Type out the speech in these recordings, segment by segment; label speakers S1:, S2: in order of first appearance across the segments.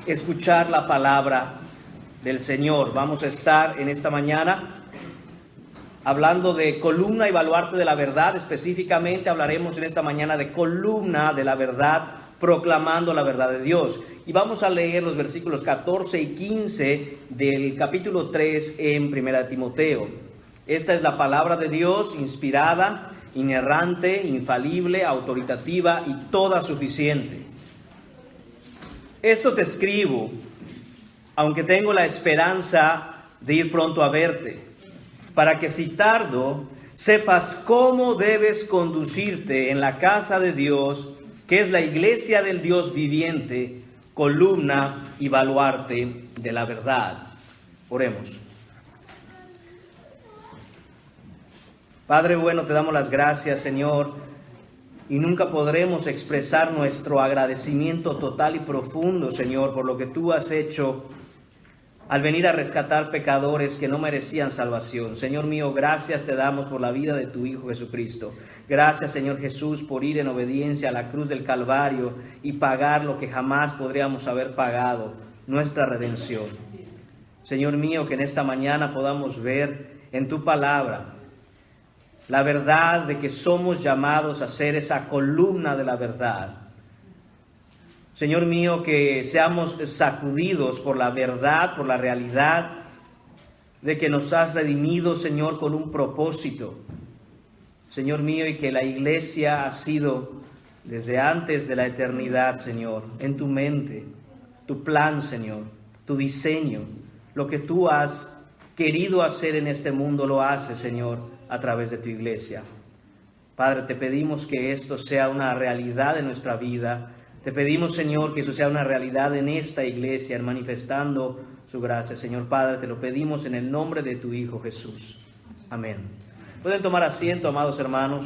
S1: escuchar la palabra del Señor. Vamos a estar en esta mañana hablando de columna y baluarte de la verdad. Específicamente hablaremos en esta mañana de columna de la verdad, proclamando la verdad de Dios. Y vamos a leer los versículos 14 y 15 del capítulo 3 en 1 Timoteo. Esta es la palabra de Dios, inspirada, inerrante, infalible, autoritativa y toda suficiente. Esto te escribo, aunque tengo la esperanza de ir pronto a verte, para que si tardo, sepas cómo debes conducirte en la casa de Dios, que es la iglesia del Dios viviente, columna y baluarte de la verdad. Oremos. Padre bueno, te damos las gracias, Señor, y nunca podremos expresar nuestro agradecimiento total y profundo, Señor, por lo que tú has hecho al venir a rescatar pecadores que no merecían salvación. Señor mío, gracias te damos por la vida de tu Hijo Jesucristo. Gracias, Señor Jesús, por ir en obediencia a la cruz del Calvario y pagar lo que jamás podríamos haber pagado, nuestra redención. Señor mío, que en esta mañana podamos ver en tu palabra la verdad de que somos llamados a ser esa columna de la verdad. Señor mío, que seamos sacudidos por la verdad, por la realidad de que nos has redimido, Señor, con un propósito. Señor mío, y que la iglesia ha sido desde antes de la eternidad, Señor, en tu mente, tu plan, Señor, tu diseño, lo que tú has querido hacer en este mundo lo haces, Señor, a través de tu iglesia. Padre, te pedimos que esto sea una realidad en nuestra vida. Te pedimos, Señor, que eso sea una realidad en esta iglesia, en manifestando su gracia. Señor Padre, te lo pedimos en el nombre de tu Hijo Jesús. Amén. Pueden tomar asiento, amados hermanos.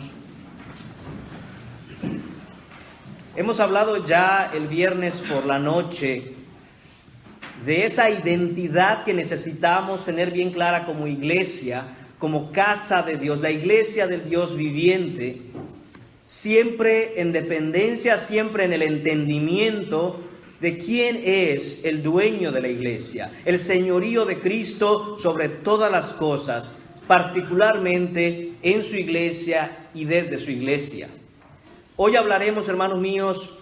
S1: Hemos hablado ya el viernes por la noche de esa identidad que necesitamos tener bien clara como iglesia, como casa de Dios, la iglesia del Dios viviente, siempre en dependencia, siempre en el entendimiento de quién es el dueño de la iglesia, el señorío de Cristo sobre todas las cosas, particularmente en su iglesia y desde su iglesia. Hoy hablaremos, hermanos míos,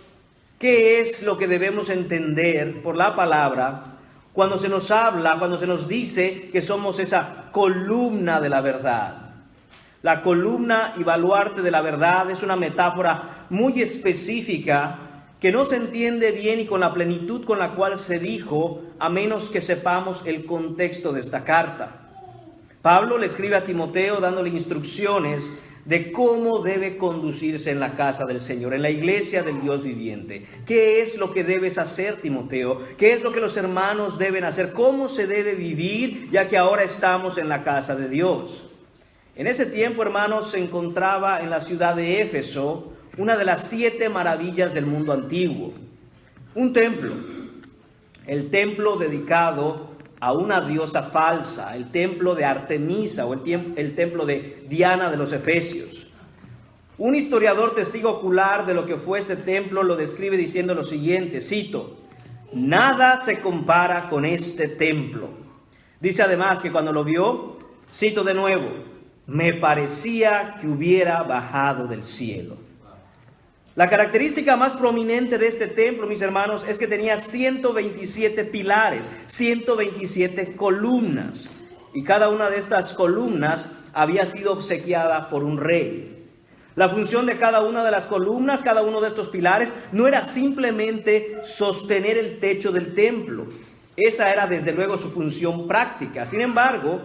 S1: qué es lo que debemos entender por la palabra cuando se nos habla, cuando se nos dice que somos esa columna de la verdad. La columna y baluarte de la verdad es una metáfora muy específica que no se entiende bien y con la plenitud con la cual se dijo, a menos que sepamos el contexto de esta carta. Pablo le escribe a Timoteo dándole instrucciones de cómo debe conducirse en la casa del Señor, en la iglesia del Dios viviente. ¿Qué es lo que debes hacer, Timoteo? ¿Qué es lo que los hermanos deben hacer? ¿Cómo se debe vivir, ya que ahora estamos en la casa de Dios? En ese tiempo, hermanos, se encontraba en la ciudad de Éfeso una de las 7 maravillas del mundo antiguo. Un templo, el templo dedicado a una diosa falsa, el templo de Artemisa o el templo de Diana de los Efesios. Un historiador testigo ocular de lo que fue este templo lo describe diciendo lo siguiente, cito: nada se compara con este templo. Dice además que cuando lo vio, cito de nuevo, me parecía que hubiera bajado del cielo. La característica más prominente de este templo, mis hermanos, es que tenía 127 pilares, 127 columnas. Y cada una de estas columnas había sido obsequiada por un rey. La función de cada una de las columnas, cada uno de estos pilares, no era simplemente sostener el techo del templo. Esa era desde luego su función práctica. Sin embargo,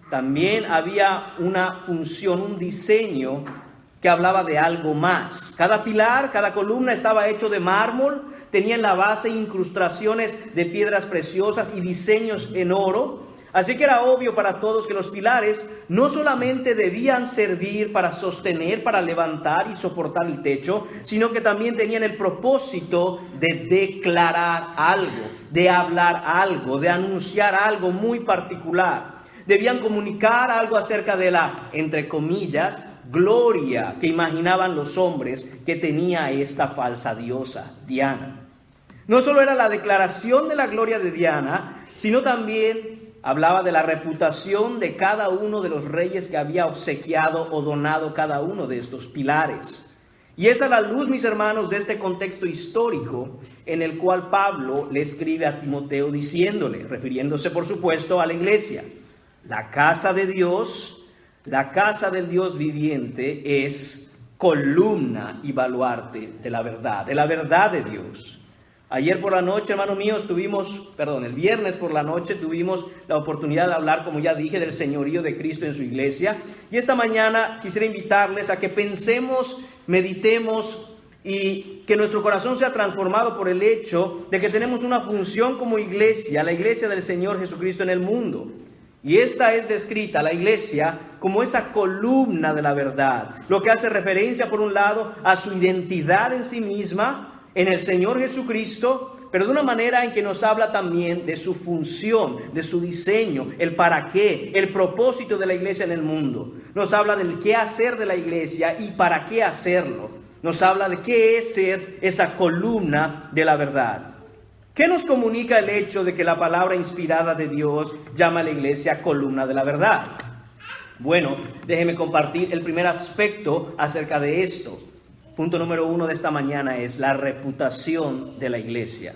S1: también había una función, un diseño que hablaba de algo más. Cada pilar, cada columna estaba hecho de mármol, tenía en la base incrustaciones de piedras preciosas y diseños en oro. Así que era obvio para todos que los pilares no solamente debían servir para sostener, para levantar y soportar el techo, sino que también tenían el propósito de declarar algo, de hablar algo, de anunciar algo muy particular. Debían comunicar algo acerca de la, entre comillas, gloria que imaginaban los hombres que tenía esta falsa diosa, Diana. No solo era la declaración de la gloria de Diana, sino también hablaba de la reputación de cada uno de los reyes que había obsequiado o donado cada uno de estos pilares. Y esa es la luz, mis hermanos, de este contexto histórico en el cual Pablo le escribe a Timoteo diciéndole, refiriéndose por supuesto a la iglesia: la casa de Dios, la casa del Dios viviente es columna y baluarte de la verdad de Dios. Ayer por la noche, hermanos míos, el viernes por la noche tuvimos la oportunidad de hablar, como ya dije, del señorío de Cristo en su iglesia. Y esta mañana quisiera invitarles a que pensemos, meditemos y que nuestro corazón sea transformado por el hecho de que tenemos una función como iglesia, la iglesia del Señor Jesucristo en el mundo. Y esta es descrita, la iglesia, como esa columna de la verdad, lo que hace referencia, por un lado, a su identidad en sí misma, en el Señor Jesucristo, pero de una manera en que nos habla también de su función, de su diseño, el para qué, el propósito de la iglesia en el mundo. Nos habla del qué hacer de la iglesia y para qué hacerlo. Nos habla de qué es ser esa columna de la verdad. ¿Qué nos comunica el hecho de que la palabra inspirada de Dios llama a la iglesia columna de la verdad? Bueno, déjeme compartir el primer aspecto acerca de esto. Punto número 1 de esta mañana es la reputación de la iglesia.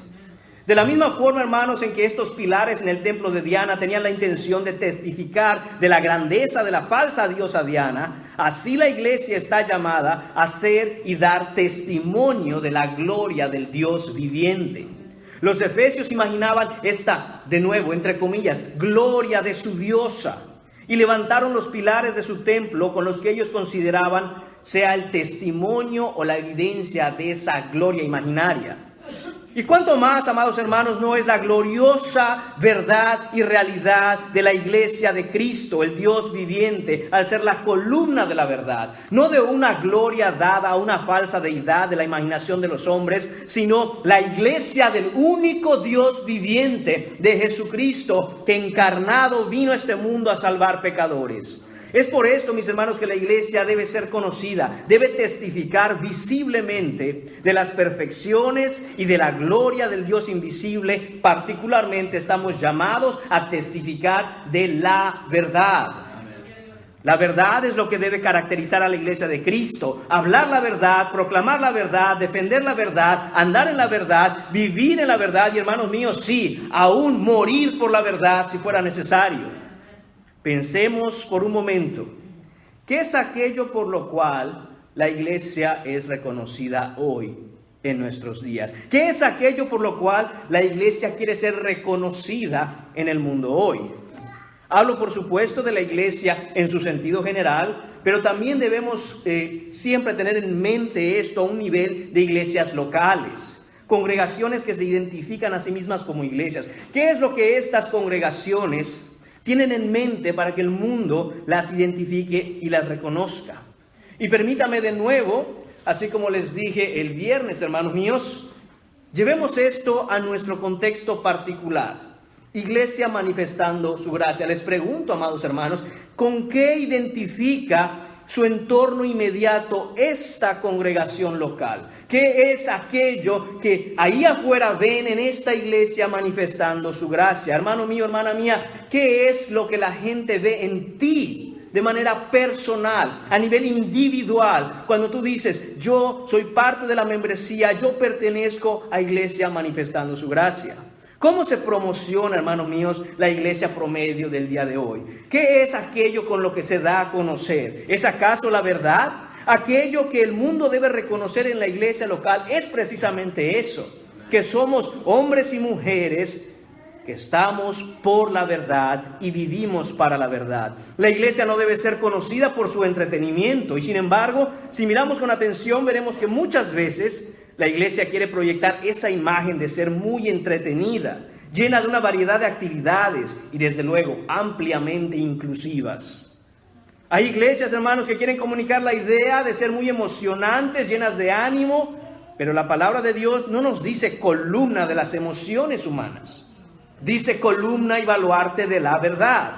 S1: De la misma forma, hermanos, en que estos pilares en el templo de Diana tenían la intención de testificar de la grandeza de la falsa diosa Diana, así la iglesia está llamada a ser y dar testimonio de la gloria del Dios viviente. Los efesios imaginaban esta, de nuevo, entre comillas, gloria de su diosa, y levantaron los pilares de su templo con los que ellos consideraban sea el testimonio o la evidencia de esa gloria imaginaria. Y cuánto más, amados hermanos, no es la gloriosa verdad y realidad de la iglesia de Cristo, el Dios viviente, al ser la columna de la verdad, no de una gloria dada a una falsa deidad de la imaginación de los hombres, sino la iglesia del único Dios viviente, de Jesucristo, que encarnado vino a este mundo a salvar pecadores. Es por esto, mis hermanos, que la iglesia debe ser conocida, debe testificar visiblemente de las perfecciones y de la gloria del Dios invisible. Particularmente estamos llamados a testificar de la verdad. La verdad es lo que debe caracterizar a la iglesia de Cristo. Hablar la verdad, proclamar la verdad, defender la verdad, andar en la verdad, vivir en la verdad y, hermanos míos, sí, aún morir por la verdad si fuera necesario. Pensemos por un momento, ¿qué es aquello por lo cual la iglesia es reconocida hoy en nuestros días? ¿Qué es aquello por lo cual la iglesia quiere ser reconocida en el mundo hoy? Hablo, por supuesto, de la iglesia en su sentido general, pero también debemos siempre tener en mente esto a un nivel de iglesias locales. Congregaciones que se identifican a sí mismas como iglesias. ¿Qué es lo que estas congregaciones tienen en mente para que el mundo las identifique y las reconozca? Y permítame de nuevo, así como les dije el viernes, hermanos míos, llevemos esto a nuestro contexto particular. Iglesia manifestando su gracia. Les pregunto, amados hermanos, ¿con qué identifica su entorno inmediato esta congregación local? ¿Qué es aquello que ahí afuera ven en esta iglesia manifestando su gracia? Hermano mío, hermana mía, ¿qué es lo que la gente ve en ti de manera personal, a nivel individual? Cuando tú dices, yo soy parte de la membresía, yo pertenezco a iglesia manifestando su gracia. ¿Cómo se promociona, hermanos míos, la iglesia promedio del día de hoy? ¿Qué es aquello con lo que se da a conocer? ¿Es acaso la verdad? Aquello que el mundo debe reconocer en la iglesia local es precisamente eso, que somos hombres y mujeres que estamos por la verdad y vivimos para la verdad. La iglesia no debe ser conocida por su entretenimiento y, sin embargo, si miramos con atención, veremos que muchas veces la iglesia quiere proyectar esa imagen de ser muy entretenida, llena de una variedad de actividades y, desde luego, ampliamente inclusivas. Hay iglesias, hermanos, que quieren comunicar la idea de ser muy emocionantes, llenas de ánimo, pero la palabra de Dios no nos dice columna de las emociones humanas. Dice columna y baluarte de la verdad.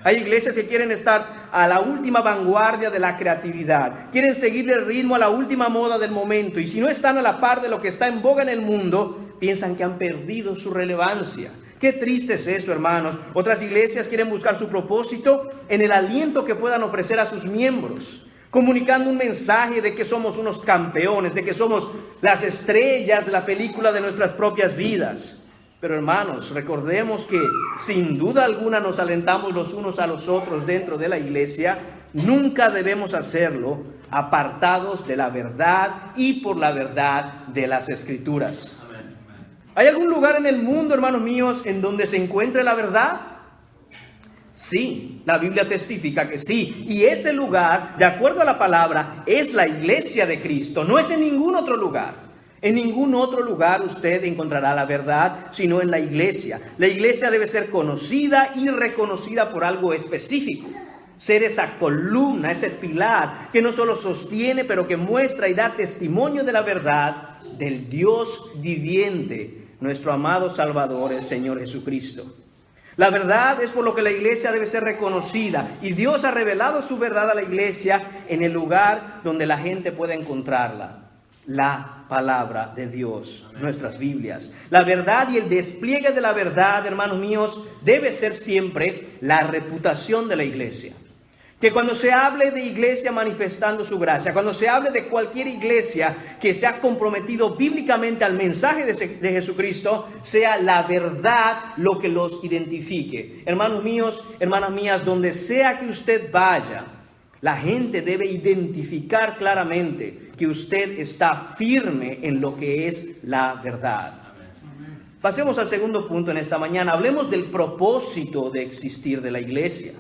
S1: Hay iglesias que quieren estar a la última vanguardia de la creatividad. Quieren seguirle el ritmo a la última moda del momento. Y si no están a la par de lo que está en boga en el mundo, piensan que han perdido su relevancia. Qué triste es eso, hermanos. Otras iglesias quieren buscar su propósito en el aliento que puedan ofrecer a sus miembros, comunicando un mensaje de que somos unos campeones, de que somos las estrellas de la película de nuestras propias vidas. Pero hermanos, recordemos que sin duda alguna nos alentamos los unos a los otros dentro de la iglesia. Nunca debemos hacerlo apartados de la verdad y por la verdad de las Escrituras. ¿Hay algún lugar en el mundo, hermanos míos, en donde se encuentre la verdad? Sí, la Biblia testifica que sí. Y ese lugar, de acuerdo a la palabra, es la iglesia de Cristo. No es en ningún otro lugar. En ningún otro lugar usted encontrará la verdad, sino en la iglesia. La iglesia debe ser conocida y reconocida por algo específico. Ser esa columna, ese pilar que no solo sostiene, pero que muestra y da testimonio de la verdad del Dios viviente, nuestro amado Salvador, el Señor Jesucristo. La verdad es por lo que la iglesia debe ser reconocida, y Dios ha revelado su verdad a la iglesia en el lugar donde la gente pueda encontrarla. La palabra de Dios, nuestras Biblias. La verdad y el despliegue de la verdad, hermanos míos, debe ser siempre la reputación de la iglesia. Que cuando se hable de iglesia manifestando su gracia, cuando se hable de cualquier iglesia que se ha comprometido bíblicamente al mensaje de Jesucristo, sea la verdad lo que los identifique. Hermanos míos, hermanas mías, donde sea que usted vaya, la gente debe identificar claramente que usted está firme en lo que es la verdad. Pasemos al segundo punto en esta mañana. Hablemos del propósito de existir de la iglesia.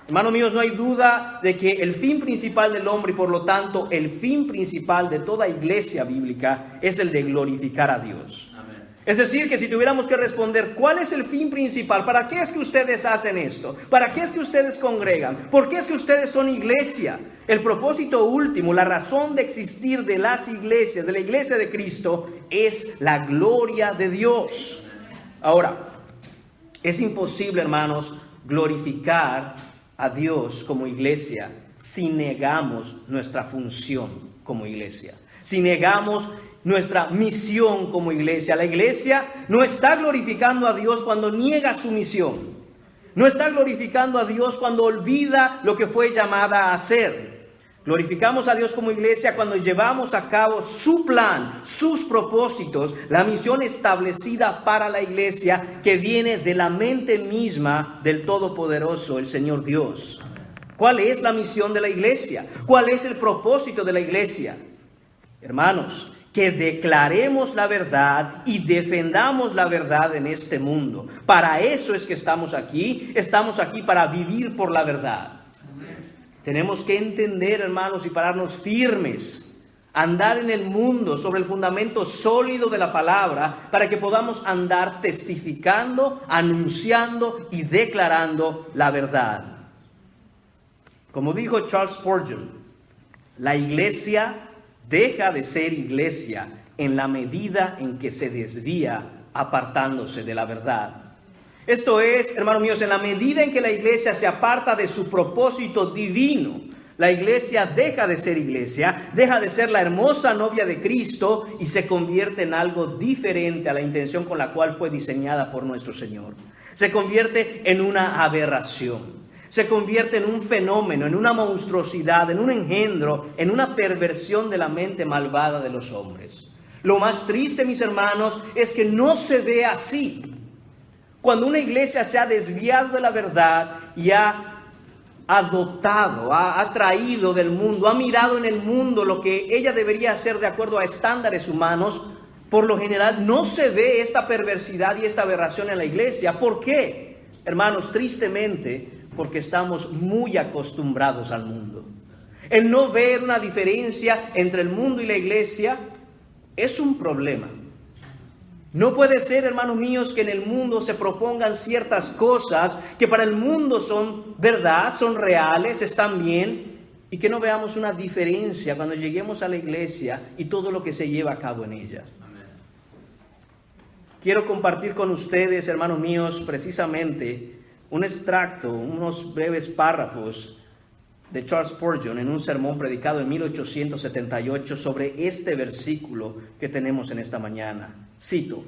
S1: Hermanos míos, no hay duda de que el fin principal del hombre y por lo tanto el fin principal de toda iglesia bíblica es el de glorificar a Dios. Amén. Es decir, que si tuviéramos que responder, ¿cuál es el fin principal? ¿Para qué es que ustedes hacen esto? ¿Para qué es que ustedes congregan? ¿Por qué es que ustedes son iglesia? El propósito último, la razón de existir de las iglesias, de la iglesia de Cristo, es la gloria de Dios. Ahora, es imposible, hermanos, glorificar a Dios como iglesia si negamos nuestra función como iglesia, si negamos nuestra misión como iglesia. La iglesia no está glorificando a Dios cuando niega su misión, no está glorificando a Dios cuando olvida lo que fue llamada a hacer. Glorificamos a Dios como iglesia cuando llevamos a cabo su plan, sus propósitos, la misión establecida para la iglesia que viene de la mente misma del Todopoderoso, el Señor Dios. ¿Cuál es la misión de la iglesia? ¿Cuál es el propósito de la iglesia? Hermanos, que declaremos la verdad y defendamos la verdad en este mundo. Para eso es que estamos aquí para vivir por la verdad. Tenemos que entender, hermanos, y pararnos firmes, andar en el mundo sobre el fundamento sólido de la palabra, para que podamos andar testificando, anunciando y declarando la verdad. Como dijo Charles Spurgeon, la iglesia deja de ser iglesia en la medida en que se desvía apartándose de la verdad. Esto es, hermanos míos, en la medida en que la iglesia se aparta de su propósito divino, la iglesia deja de ser iglesia, deja de ser la hermosa novia de Cristo y se convierte en algo diferente a la intención con la cual fue diseñada por nuestro Señor. Se convierte en una aberración, se convierte en un fenómeno, en una monstruosidad, en un engendro, en una perversión de la mente malvada de los hombres. Lo más triste, mis hermanos, es que no se ve así. Cuando una iglesia se ha desviado de la verdad y ha adoptado, ha traído del mundo, ha mirado en el mundo lo que ella debería hacer de acuerdo a estándares humanos, por lo general no se ve esta perversidad y esta aberración en la iglesia. ¿Por qué? Hermanos, tristemente, porque estamos muy acostumbrados al mundo. El no ver una diferencia entre el mundo y la iglesia es un problema. No puede ser, hermanos míos, que en el mundo se propongan ciertas cosas que para el mundo son verdad, son reales, están bien, y que no veamos una diferencia cuando lleguemos a la iglesia y todo lo que se lleva a cabo en ella. Amén. Quiero compartir con ustedes, hermanos míos, precisamente un extracto, unos breves párrafos de Charles Spurgeon en un sermón predicado en 1878 sobre este versículo que tenemos en esta mañana. Cito: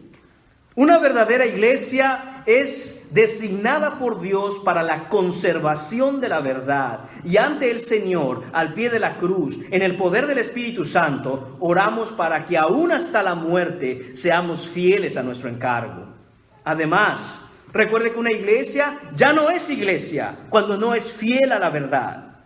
S1: una verdadera iglesia es designada por Dios para la conservación de la verdad, y ante el Señor, al pie de la cruz, en el poder del Espíritu Santo, oramos para que aún hasta la muerte seamos fieles a nuestro encargo. Además, recuerde que una iglesia ya no es iglesia cuando no es fiel a la verdad.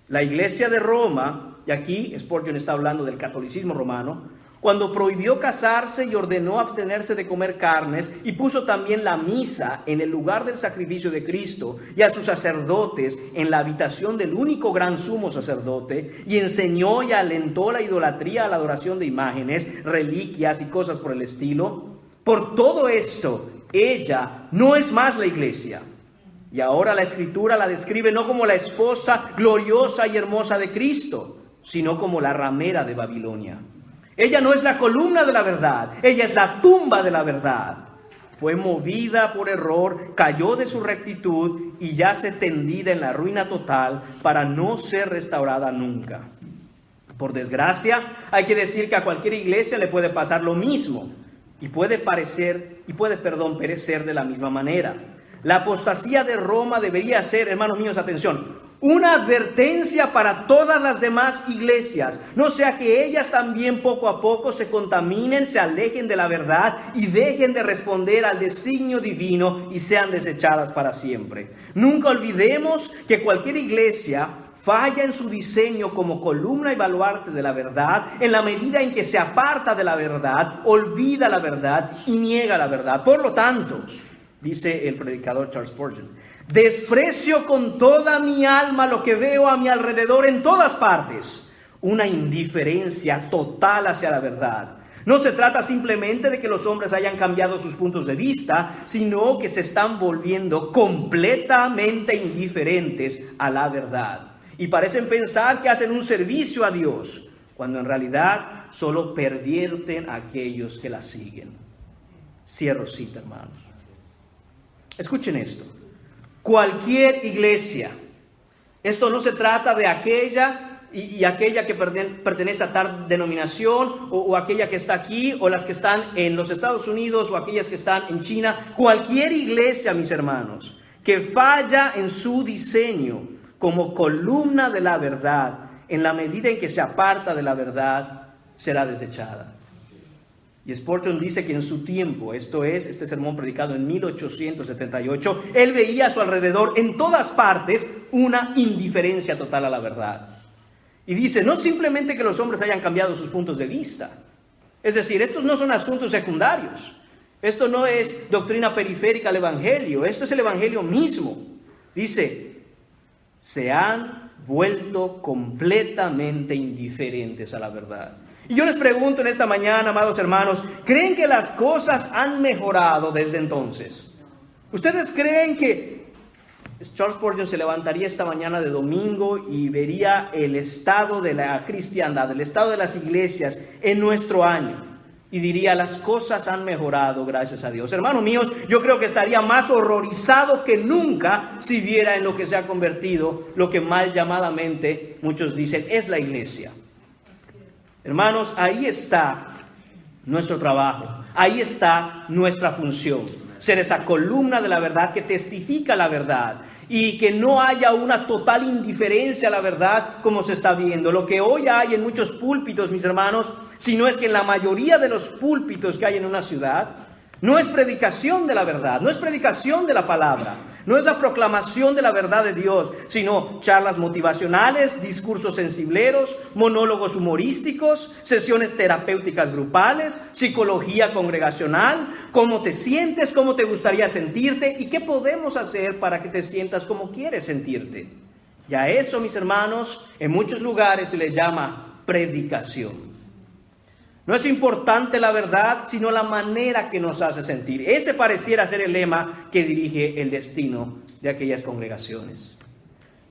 S1: La iglesia de Roma, y aquí Spurgeon está hablando del catolicismo romano, cuando prohibió casarse y ordenó abstenerse de comer carnes, y puso también la misa en el lugar del sacrificio de Cristo, y a sus sacerdotes en la habitación del único gran sumo sacerdote, y enseñó y alentó la idolatría a la adoración de imágenes, reliquias y cosas por el estilo. Por todo esto, ella no es más la iglesia. Y ahora la Escritura la describe no como la esposa gloriosa y hermosa de Cristo, sino como la ramera de Babilonia. Ella no es la columna de la verdad, ella es la tumba de la verdad. Fue movida por error, cayó de su rectitud y yace tendida en la ruina total para no ser restaurada nunca. Por desgracia, hay que decir que a cualquier iglesia le puede pasar lo mismo y puede perecer de la misma manera. La apostasía de Roma debería ser, hermanos míos, atención, una advertencia para todas las demás iglesias, no sea que ellas también poco a poco se contaminen, se alejen de la verdad y dejen de responder al designio divino y sean desechadas para siempre. Nunca olvidemos que cualquier iglesia falla en su diseño como columna y baluarte de la verdad en la medida en que se aparta de la verdad, olvida la verdad y niega la verdad. Por lo tanto, dice el predicador Charles Spurgeon, desprecio con toda mi alma lo que veo a mi alrededor en todas partes, una indiferencia total hacia la verdad. No se trata simplemente de que los hombres hayan cambiado sus puntos de vista, sino que se están volviendo completamente indiferentes a la verdad. Y parecen pensar que hacen un servicio a Dios, cuando en realidad solo pervierten a aquellos que la siguen. Cierro cita, hermanos. Escuchen esto. Cualquier iglesia, esto no se trata de aquella y aquella que pertenece a tal denominación o aquella que está aquí o las que están en los Estados Unidos o aquellas que están en China. Cualquier iglesia, mis hermanos, que falla en su diseño como columna de la verdad, en la medida en que se aparta de la verdad, será desechada. Y Spurgeon dice que en su tiempo, esto es, este sermón predicado en 1878, él veía a su alrededor en todas partes una indiferencia total a la verdad. Y dice, no simplemente que los hombres hayan cambiado sus puntos de vista, es decir, estos no son asuntos secundarios, esto no es doctrina periférica al evangelio, esto es el evangelio mismo. Dice, se han vuelto completamente indiferentes a la verdad. Y yo les pregunto en esta mañana, amados hermanos, ¿creen que las cosas han mejorado desde entonces? ¿Ustedes creen que Charles Spurgeon se levantaría esta mañana de domingo y vería el estado de la cristiandad, el estado de las iglesias en nuestro año? Y diría, las cosas han mejorado, gracias a Dios. Hermanos míos, yo creo que estaría más horrorizado que nunca si viera en lo que se ha convertido, lo que mal llamadamente muchos dicen, es la iglesia. Hermanos, ahí está nuestro trabajo, ahí está nuestra función, ser esa columna de la verdad que testifica la verdad y que no haya una total indiferencia a la verdad como se está viendo. Lo que hoy hay en muchos púlpitos, mis hermanos, sino es que en la mayoría de los púlpitos que hay en una ciudad, no es predicación de la verdad, no es predicación de la palabra, no es la proclamación de la verdad de Dios, sino charlas motivacionales, discursos sensibleros, monólogos humorísticos, sesiones terapéuticas grupales, psicología congregacional, cómo te sientes, cómo te gustaría sentirte y qué podemos hacer para que te sientas como quieres sentirte. Y a eso, mis hermanos, en muchos lugares se le llama predicación. No es importante la verdad, sino la manera que nos hace sentir. Ese pareciera ser el lema que dirige el destino de aquellas congregaciones.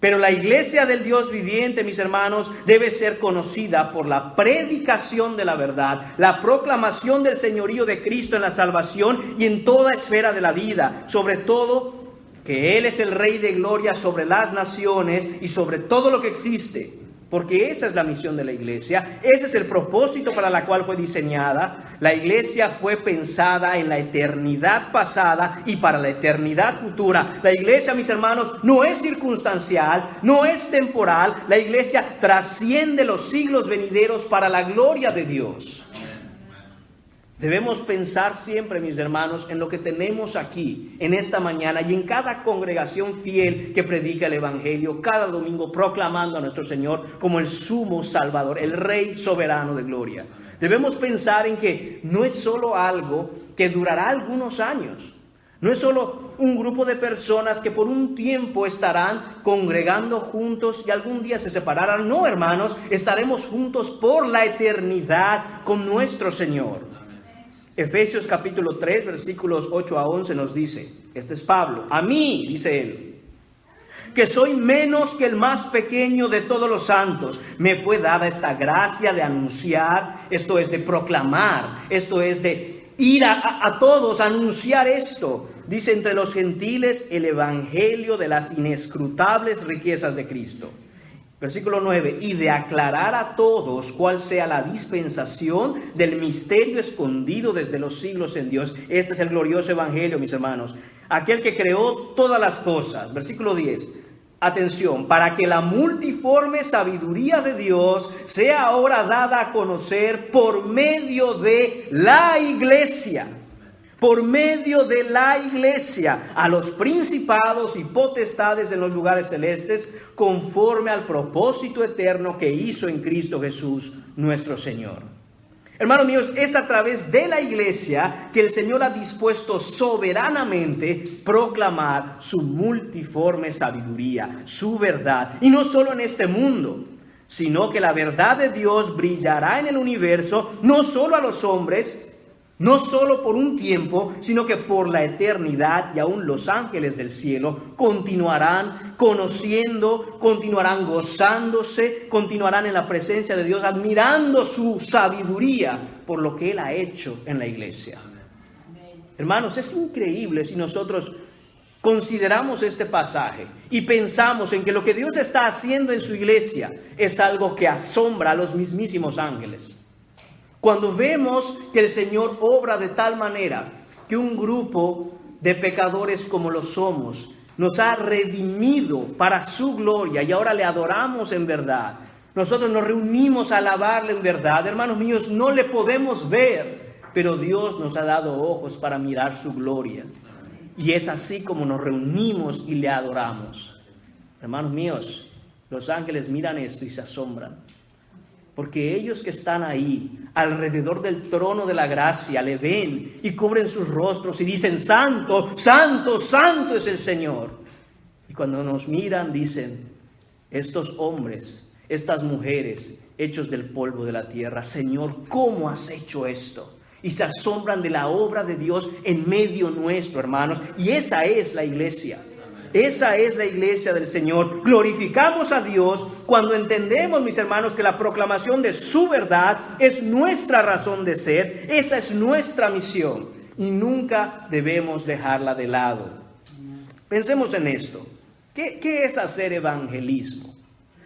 S1: Pero la iglesia del Dios viviente, mis hermanos, debe ser conocida por la predicación de la verdad, la proclamación del señorío de Cristo en la salvación y en toda esfera de la vida, sobre todo que Él es el Rey de gloria sobre las naciones y sobre todo lo que existe. Porque esa es la misión de la iglesia, ese es el propósito para la cual fue diseñada. La iglesia fue pensada en la eternidad pasada y para la eternidad futura. La iglesia, mis hermanos, no es circunstancial, no es temporal. La iglesia trasciende los siglos venideros para la gloria de Dios. Debemos pensar siempre, mis hermanos, en lo que tenemos aquí, en esta mañana, y en cada congregación fiel que predica el Evangelio, cada domingo proclamando a nuestro Señor como el sumo Salvador, el Rey soberano de gloria. Debemos pensar en que no es solo algo que durará algunos años. No es solo un grupo de personas que por un tiempo estarán congregando juntos y algún día se separarán. No, hermanos, estaremos juntos por la eternidad con nuestro Señor. Efesios capítulo 3, versículos 8 a 11 nos dice, este es Pablo, a mí, dice él, que soy menos que el más pequeño de todos los santos, me fue dada esta gracia de anunciar, esto es de proclamar, esto es de ir a todos a anunciar esto. Dice, entre los gentiles el evangelio de las inescrutables riquezas de Cristo. Versículo 9, y de aclarar a todos cuál sea la dispensación del misterio escondido desde los siglos en Dios. Este es el glorioso evangelio, mis hermanos. Aquel que creó todas las cosas. Versículo 10, atención, para que la multiforme sabiduría de Dios sea ahora dada a conocer por medio de la iglesia. Por medio de la iglesia, a los principados y potestades en los lugares celestes, conforme al propósito eterno que hizo en Cristo Jesús, nuestro Señor. Hermanos míos, es a través de la iglesia que el Señor ha dispuesto soberanamente proclamar su multiforme sabiduría, su verdad, y no solo en este mundo, sino que la verdad de Dios brillará en el universo, no solo a los hombres, no solo por un tiempo, sino que por la eternidad, y aún los ángeles del cielo continuarán conociendo, continuarán gozándose, continuarán en la presencia de Dios, admirando su sabiduría por lo que Él ha hecho en la iglesia. Hermanos, es increíble si nosotros consideramos este pasaje y pensamos en que lo que Dios está haciendo en su iglesia es algo que asombra a los mismísimos ángeles. Cuando vemos que el Señor obra de tal manera que un grupo de pecadores como lo somos nos ha redimido para su gloria y ahora le adoramos en verdad. Nosotros nos reunimos a alabarle en verdad. Hermanos míos, no le podemos ver, pero Dios nos ha dado ojos para mirar su gloria. Y es así como nos reunimos y le adoramos. Hermanos míos, los ángeles miran esto y se asombran. Porque ellos que están ahí, alrededor del trono de la gracia, le ven y cubren sus rostros y dicen, santo, santo, santo es el Señor. Y cuando nos miran dicen, estos hombres, estas mujeres, hechos del polvo de la tierra, Señor, ¿cómo has hecho esto? Y se asombran de la obra de Dios en medio nuestro, hermanos. Y esa es la iglesia. Esa es la iglesia del Señor. Glorificamos a Dios cuando entendemos, mis hermanos, que la proclamación de su verdad es nuestra razón de ser. Esa es nuestra misión y nunca debemos dejarla de lado. Pensemos en esto. ¿Qué es hacer evangelismo?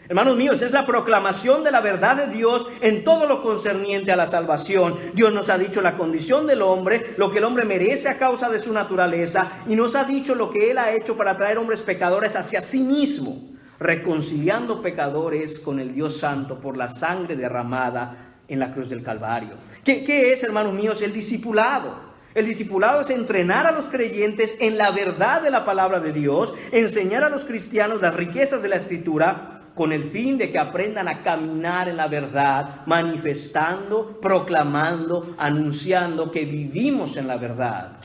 S1: Hermanos míos, es la proclamación de la verdad de Dios en todo lo concerniente a la salvación. Dios nos ha dicho la condición del hombre, lo que el hombre merece a causa de su naturaleza, y nos ha dicho lo que Él ha hecho para traer hombres pecadores hacia sí mismo, reconciliando pecadores con el Dios Santo por la sangre derramada en la cruz del Calvario. ¿Qué es, hermanos míos, el discipulado? El discipulado es entrenar a los creyentes en la verdad de la palabra de Dios, enseñar a los cristianos las riquezas de la Escritura, con el fin de que aprendan a caminar en la verdad, manifestando, proclamando, anunciando que vivimos en la verdad.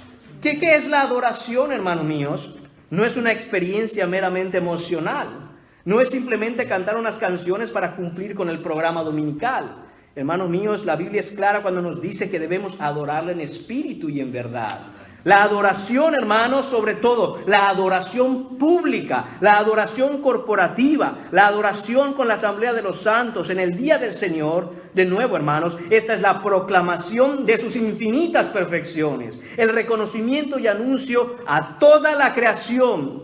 S1: ¿Qué es la adoración, hermanos míos? No es una experiencia meramente emocional. No es simplemente cantar unas canciones para cumplir con el programa dominical. Hermanos míos, la Biblia es clara cuando nos dice que debemos adorarle en espíritu y en verdad. La adoración, hermanos, sobre todo, la adoración pública, la adoración corporativa, la adoración con la asamblea de los santos en el día del Señor, de nuevo, hermanos, esta es la proclamación de sus infinitas perfecciones, el reconocimiento y anuncio a toda la creación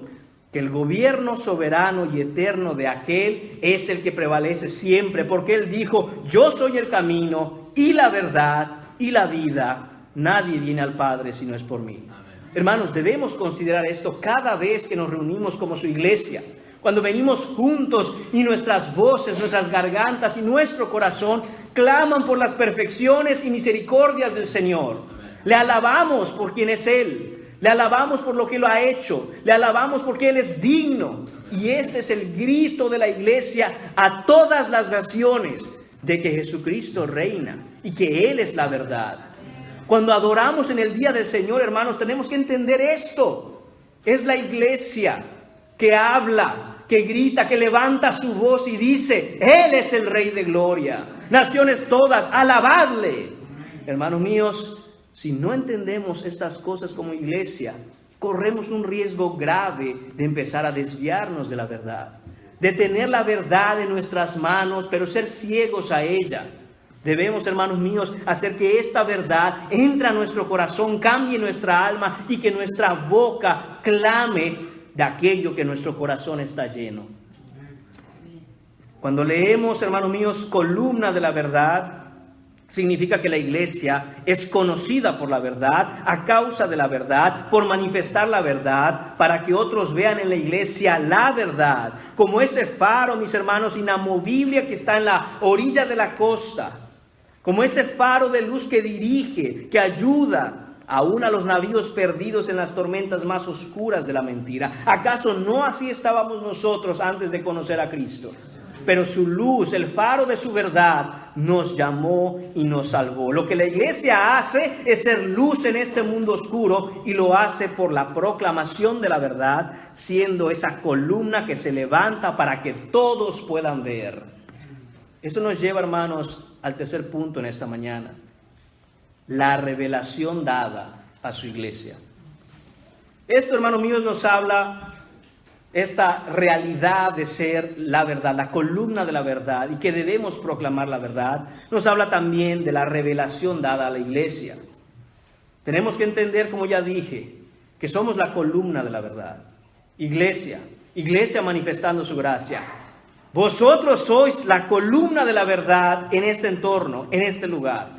S1: que el gobierno soberano y eterno de aquel es el que prevalece siempre, porque Él dijo: yo soy el camino y la verdad y la vida. Nadie viene al Padre si no es por mí. Amén. Hermanos, debemos considerar esto cada vez que nos reunimos como su iglesia. Cuando venimos juntos y nuestras voces, nuestras gargantas y nuestro corazón claman por las perfecciones y misericordias del Señor. Amén. Le alabamos por quien es Él. Le alabamos por lo que Él ha hecho. Le alabamos porque Él es digno. Y este es el grito de la iglesia a todas las naciones de que Jesucristo reina y que Él es la verdad. Cuando adoramos en el día del Señor, hermanos, tenemos que entender esto. Es la iglesia que habla, que grita, que levanta su voz y dice: Él es el Rey de Gloria. Naciones todas, alabadle. Hermanos míos, si no entendemos estas cosas como iglesia, corremos un riesgo grave de empezar a desviarnos de la verdad, de tener la verdad en nuestras manos, pero ser ciegos a ella. Debemos, hermanos míos, hacer que esta verdad entre a nuestro corazón, cambie nuestra alma y que nuestra boca clame de aquello que nuestro corazón está lleno. Cuando leemos, hermanos míos, columna de la verdad, significa que la iglesia es conocida por la verdad, a causa de la verdad, por manifestar la verdad, para que otros vean en la iglesia la verdad, como ese faro, mis hermanos, inamovible que está en la orilla de la costa. Como ese faro de luz que dirige, que ayuda aún a los navíos perdidos en las tormentas más oscuras de la mentira. ¿Acaso no así estábamos nosotros antes de conocer a Cristo? Pero su luz, el faro de su verdad, nos llamó y nos salvó. Lo que la iglesia hace es ser luz en este mundo oscuro, y lo hace por la proclamación de la verdad, siendo esa columna que se levanta para que todos puedan ver. Esto nos lleva, hermanos, al tercer punto en esta mañana: la revelación dada a su iglesia. Esto, hermanos míos, nos habla esta realidad de ser la verdad, la columna de la verdad, y que debemos proclamar la verdad. Nos habla también de la revelación dada a la iglesia. Tenemos que entender, como ya dije, que somos la columna de la verdad. Iglesia manifestando su gracia. Vosotros sois la columna de la verdad en este entorno, en este lugar.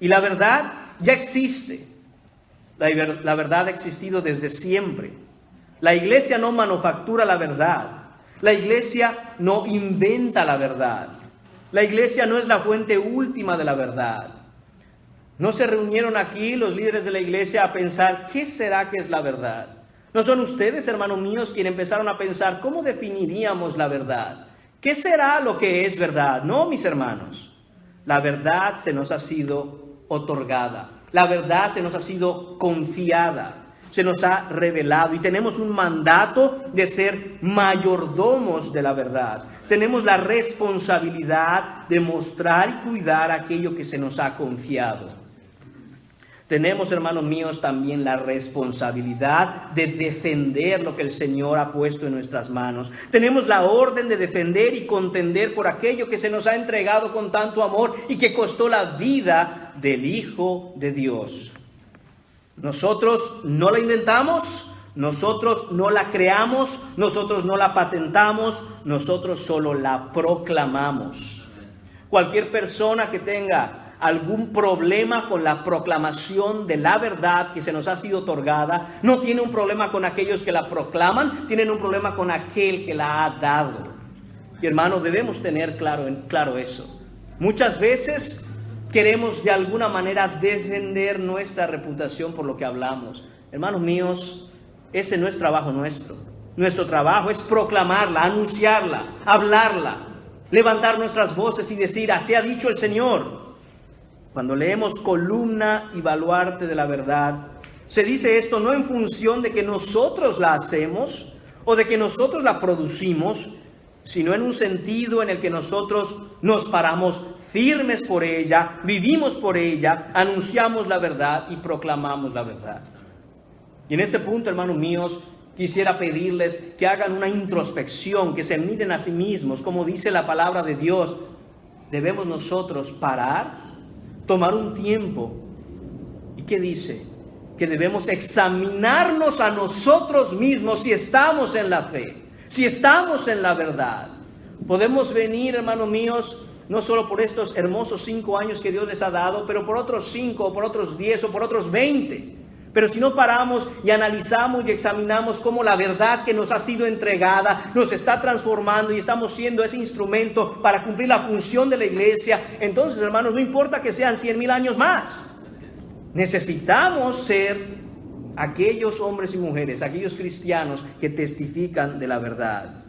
S1: Y la verdad ya existe. La verdad ha existido desde siempre. La iglesia no manufactura la verdad. La iglesia no inventa la verdad. La iglesia no es la fuente última de la verdad. No se reunieron aquí los líderes de la iglesia a pensar: ¿qué será que es la verdad? ¿No son ustedes, hermanos míos, quienes empezaron a pensar cómo definiríamos la verdad? ¿Qué será lo que es verdad? No, mis hermanos. La verdad se nos ha sido otorgada. La verdad se nos ha sido confiada. Se nos ha revelado y tenemos un mandato de ser mayordomos de la verdad. Tenemos la responsabilidad de mostrar y cuidar aquello que se nos ha confiado. Tenemos, hermanos míos, también la responsabilidad de defender lo que el Señor ha puesto en nuestras manos. Tenemos la orden de defender y contender por aquello que se nos ha entregado con tanto amor y que costó la vida del Hijo de Dios. Nosotros no la inventamos, nosotros no la creamos, nosotros no la patentamos, nosotros solo la proclamamos. Cualquier persona que tenga algún problema con la proclamación de la verdad que se nos ha sido otorgada, no tiene un problema con aquellos que la proclaman, tienen un problema con aquel que la ha dado. Y hermanos, debemos tener claro eso. Muchas veces queremos de alguna manera defender nuestra reputación por lo que hablamos. Hermanos míos, ese no es trabajo nuestro. Nuestro trabajo es proclamarla, anunciarla, hablarla, levantar nuestras voces y decir: así ha dicho el Señor. Cuando leemos columna y baluarte de la verdad, se dice esto no en función de que nosotros la hacemos o de que nosotros la producimos, sino en un sentido en el que nosotros nos paramos firmes por ella, vivimos por ella, anunciamos la verdad y proclamamos la verdad. Y en este punto, hermanos míos, quisiera pedirles que hagan una introspección, que se miren a sí mismos, como dice la palabra de Dios. Debemos nosotros parar, tomar un tiempo. ¿Y qué dice? Que debemos examinarnos a nosotros mismos si estamos en la fe, si estamos en la verdad. Podemos venir, hermanos míos, no solo por estos hermosos 5 años que Dios les ha dado, pero por otros 5, o por otros 10, o por otros 20. Pero si no paramos y analizamos y examinamos cómo la verdad que nos ha sido entregada nos está transformando y estamos siendo ese instrumento para cumplir la función de la iglesia, entonces, hermanos, no importa que sean 100,000 años más. Necesitamos ser aquellos hombres y mujeres, aquellos cristianos que testifican de la verdad.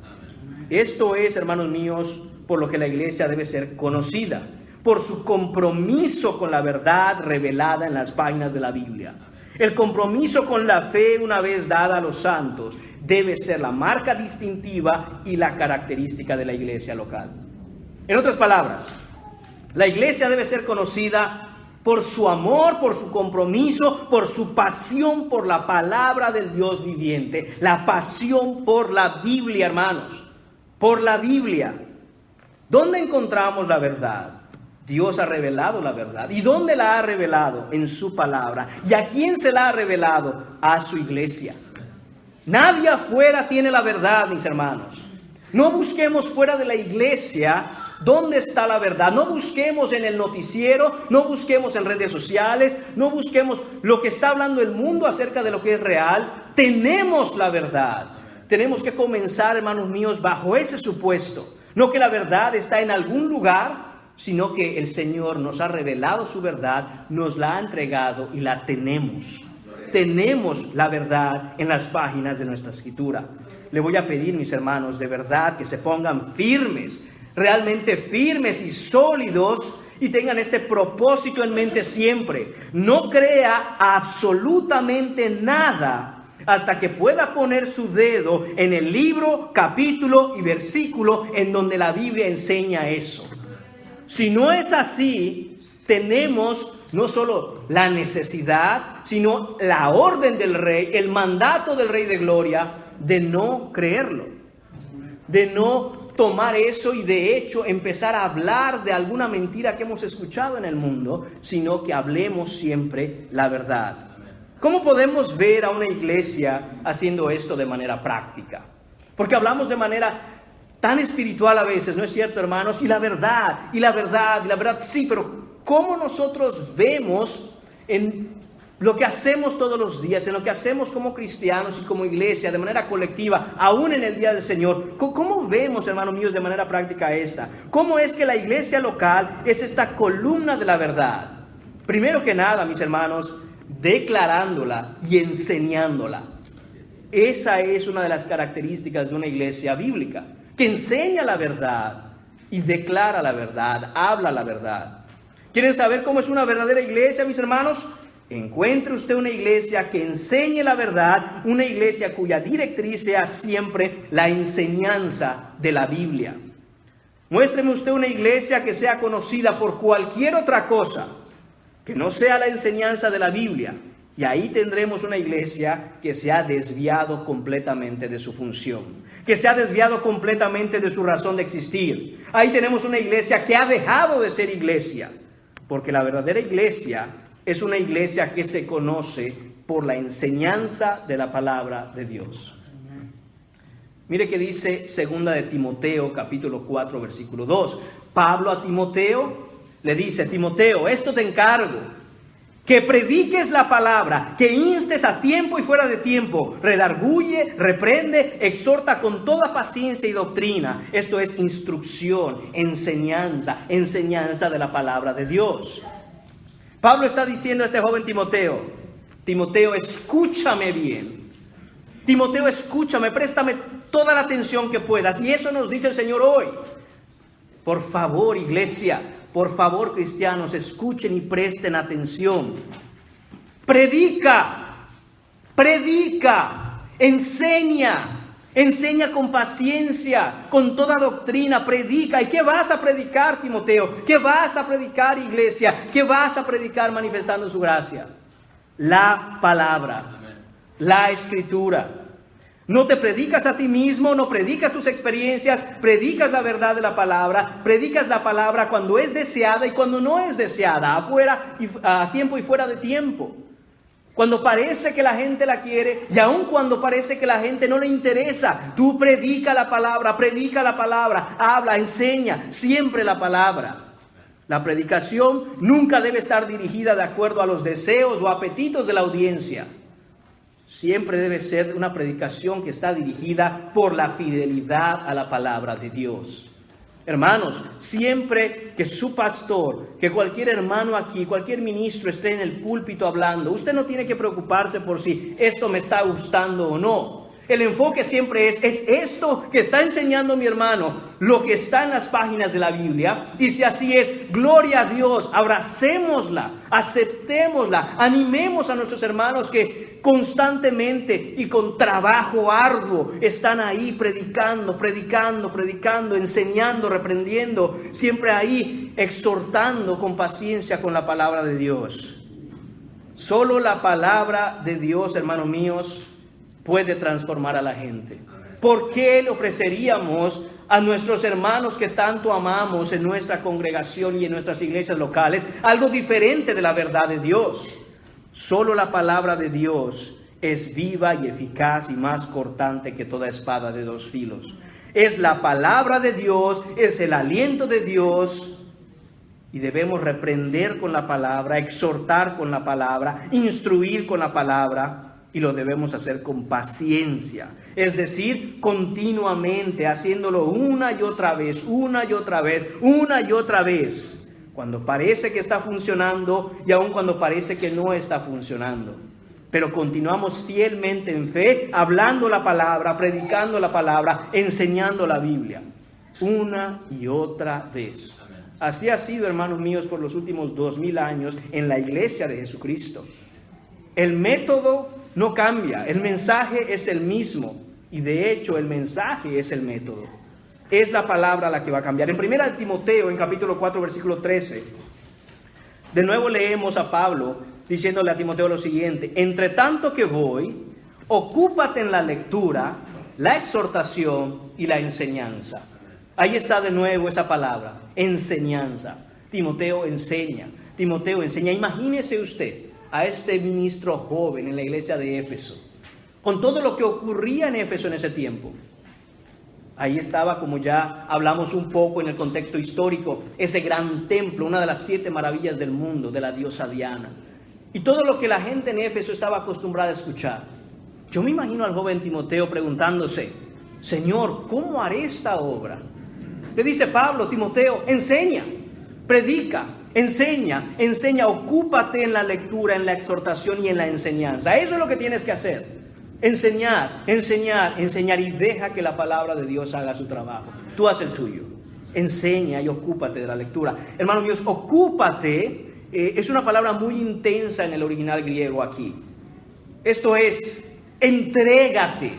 S1: Esto es, hermanos míos, por lo que la iglesia debe ser conocida, por su compromiso con la verdad revelada en las páginas de la Biblia. El compromiso con la fe una vez dada a los santos debe ser la marca distintiva y la característica de la iglesia local. En otras palabras, la iglesia debe ser conocida por su amor, por su compromiso, por su pasión por la palabra del Dios viviente, la pasión por la Biblia, hermanos, por la Biblia. ¿Dónde encontramos la verdad? Dios ha revelado la verdad. ¿Y dónde la ha revelado? En su palabra. ¿Y a quién se la ha revelado? A su iglesia. Nadie afuera tiene la verdad, mis hermanos. No busquemos fuera de la iglesia dónde está la verdad. No busquemos en el noticiero, no busquemos en redes sociales, no busquemos lo que está hablando el mundo acerca de lo que es real. Tenemos la verdad. Tenemos que comenzar, hermanos míos, bajo ese supuesto. No que la verdad está en algún lugar, sino que el Señor nos ha revelado su verdad, nos la ha entregado y la tenemos. Tenemos la verdad en las páginas de nuestra Escritura. Le voy a pedir, mis hermanos, de verdad que se pongan firmes, realmente firmes y sólidos, y tengan este propósito en mente siempre. No crea absolutamente nada hasta que pueda poner su dedo en el libro, capítulo y versículo en donde la Biblia enseña eso. Si no es así, tenemos no solo la necesidad, sino la orden del Rey, el mandato del Rey de Gloria, de no creerlo, de no tomar eso y de hecho empezar a hablar de alguna mentira que hemos escuchado en el mundo, sino que hablemos siempre la verdad. ¿Cómo podemos ver a una iglesia haciendo esto de manera práctica? Porque hablamos de manera tan espiritual a veces, ¿no es cierto, hermanos? Y la verdad, sí, pero ¿cómo nosotros vemos en lo que hacemos todos los días, en lo que hacemos como cristianos y como iglesia, de manera colectiva, aún en el día del Señor? ¿Cómo vemos, hermanos míos, de manera práctica esta? ¿Cómo es que la iglesia local es esta columna de la verdad? Primero que nada, mis hermanos, declarándola y enseñándola. Esa es una de las características de una iglesia bíblica, que enseña la verdad y declara la verdad, habla la verdad. ¿Quieren saber cómo es una verdadera iglesia, mis hermanos? Encuentre usted una iglesia que enseñe la verdad, una iglesia cuya directriz sea siempre la enseñanza de la Biblia. Muéstreme usted una iglesia que sea conocida por cualquier otra cosa que no sea la enseñanza de la Biblia, y ahí tendremos una iglesia que se ha desviado completamente de su función, que se ha desviado completamente de su razón de existir. Ahí tenemos una iglesia que ha dejado de ser iglesia, porque la verdadera iglesia es una iglesia que se conoce por la enseñanza de la palabra de Dios. Mire que dice 2 de Timoteo, capítulo 4, versículo 2. Pablo a Timoteo le dice: Timoteo, esto te encargo, que prediques la palabra, que instes a tiempo y fuera de tiempo, redarguye, reprende, exhorta con toda paciencia y doctrina. Esto es instrucción, enseñanza de la palabra de Dios. Pablo está diciendo a este joven Timoteo: Timoteo, escúchame bien. Timoteo, escúchame, préstame toda la atención que puedas. Y eso nos dice el Señor hoy. Por favor, iglesia, por favor, cristianos, escuchen y presten atención. Predica, enseña, Enseña con paciencia, con toda doctrina, predica. ¿Y qué vas a predicar, Timoteo? ¿Qué vas a predicar, iglesia? ¿Qué vas a predicar manifestando su gracia? La palabra, la escritura. No te predicas a ti mismo, no predicas tus experiencias, predicas la verdad de la palabra, predicas la palabra cuando es deseada y cuando no es deseada, afuera y a tiempo y fuera de tiempo. Cuando parece que la gente la quiere y aun cuando parece que la gente no le interesa, tú predica la palabra, habla, enseña siempre la palabra. La predicación nunca debe estar dirigida de acuerdo a los deseos o apetitos de la audiencia. Siempre debe ser una predicación que está dirigida por la fidelidad a la palabra de Dios. Hermanos, siempre que su pastor, que cualquier hermano aquí, cualquier ministro esté en el púlpito hablando, usted no tiene que preocuparse por si esto me está gustando o no. El enfoque siempre es esto que está enseñando mi hermano, lo que está en las páginas de la Biblia. Y si así es, gloria a Dios, abracémosla, aceptémosla, animemos a nuestros hermanos que constantemente y con trabajo arduo están ahí predicando, enseñando, reprendiendo, siempre ahí exhortando con paciencia con la palabra de Dios. Solo la palabra de Dios, hermanos míos, puede transformar a la gente. ¿Por qué le ofreceríamos a nuestros hermanos que tanto amamos en nuestra congregación y en nuestras iglesias locales algo diferente de la verdad de Dios? Solo la palabra de Dios es viva y eficaz y más cortante que toda espada de dos filos. Es la palabra de Dios, es el aliento de Dios, y debemos reprender con la palabra, exhortar con la palabra, instruir con la palabra. Y lo debemos hacer con paciencia, es decir, continuamente, haciéndolo una y otra vez, cuando parece que está funcionando y aun cuando parece que no está funcionando. Pero continuamos fielmente en fe, hablando la palabra, predicando la palabra, enseñando la Biblia, una y otra vez. Así ha sido, hermanos míos, por los últimos 2000 años en la iglesia de Jesucristo. El método no cambia, el mensaje es el mismo y de hecho el mensaje es el método. Es la palabra la que va a cambiar. En 1 Timoteo, en capítulo 4, versículo 13, de nuevo leemos a Pablo diciéndole a Timoteo lo siguiente: entre tanto que voy, ocúpate en la lectura, la exhortación y la enseñanza. Ahí está de nuevo esa palabra, enseñanza. Timoteo enseña. Imagínese usted a este ministro joven en la iglesia de Éfeso, con todo lo que ocurría en Éfeso en ese tiempo. Ahí estaba, como ya hablamos un poco en el contexto histórico, ese gran templo, una de las 7 maravillas del mundo, de la diosa Diana. Y todo lo que la gente en Éfeso estaba acostumbrada a escuchar. Yo me imagino al joven Timoteo preguntándose: Señor, ¿cómo haré esta obra? Le dice Pablo: Timoteo, enseña, predica, enseña, ocúpate en la lectura, en la exhortación y en la enseñanza. Eso es lo que tienes que hacer. Enseñar y deja que la palabra de Dios haga su trabajo. Tú haz el tuyo. Enseña y ocúpate de la lectura. Hermanos míos, ocúpate es una palabra muy intensa en el original griego aquí. Esto es, entrégate,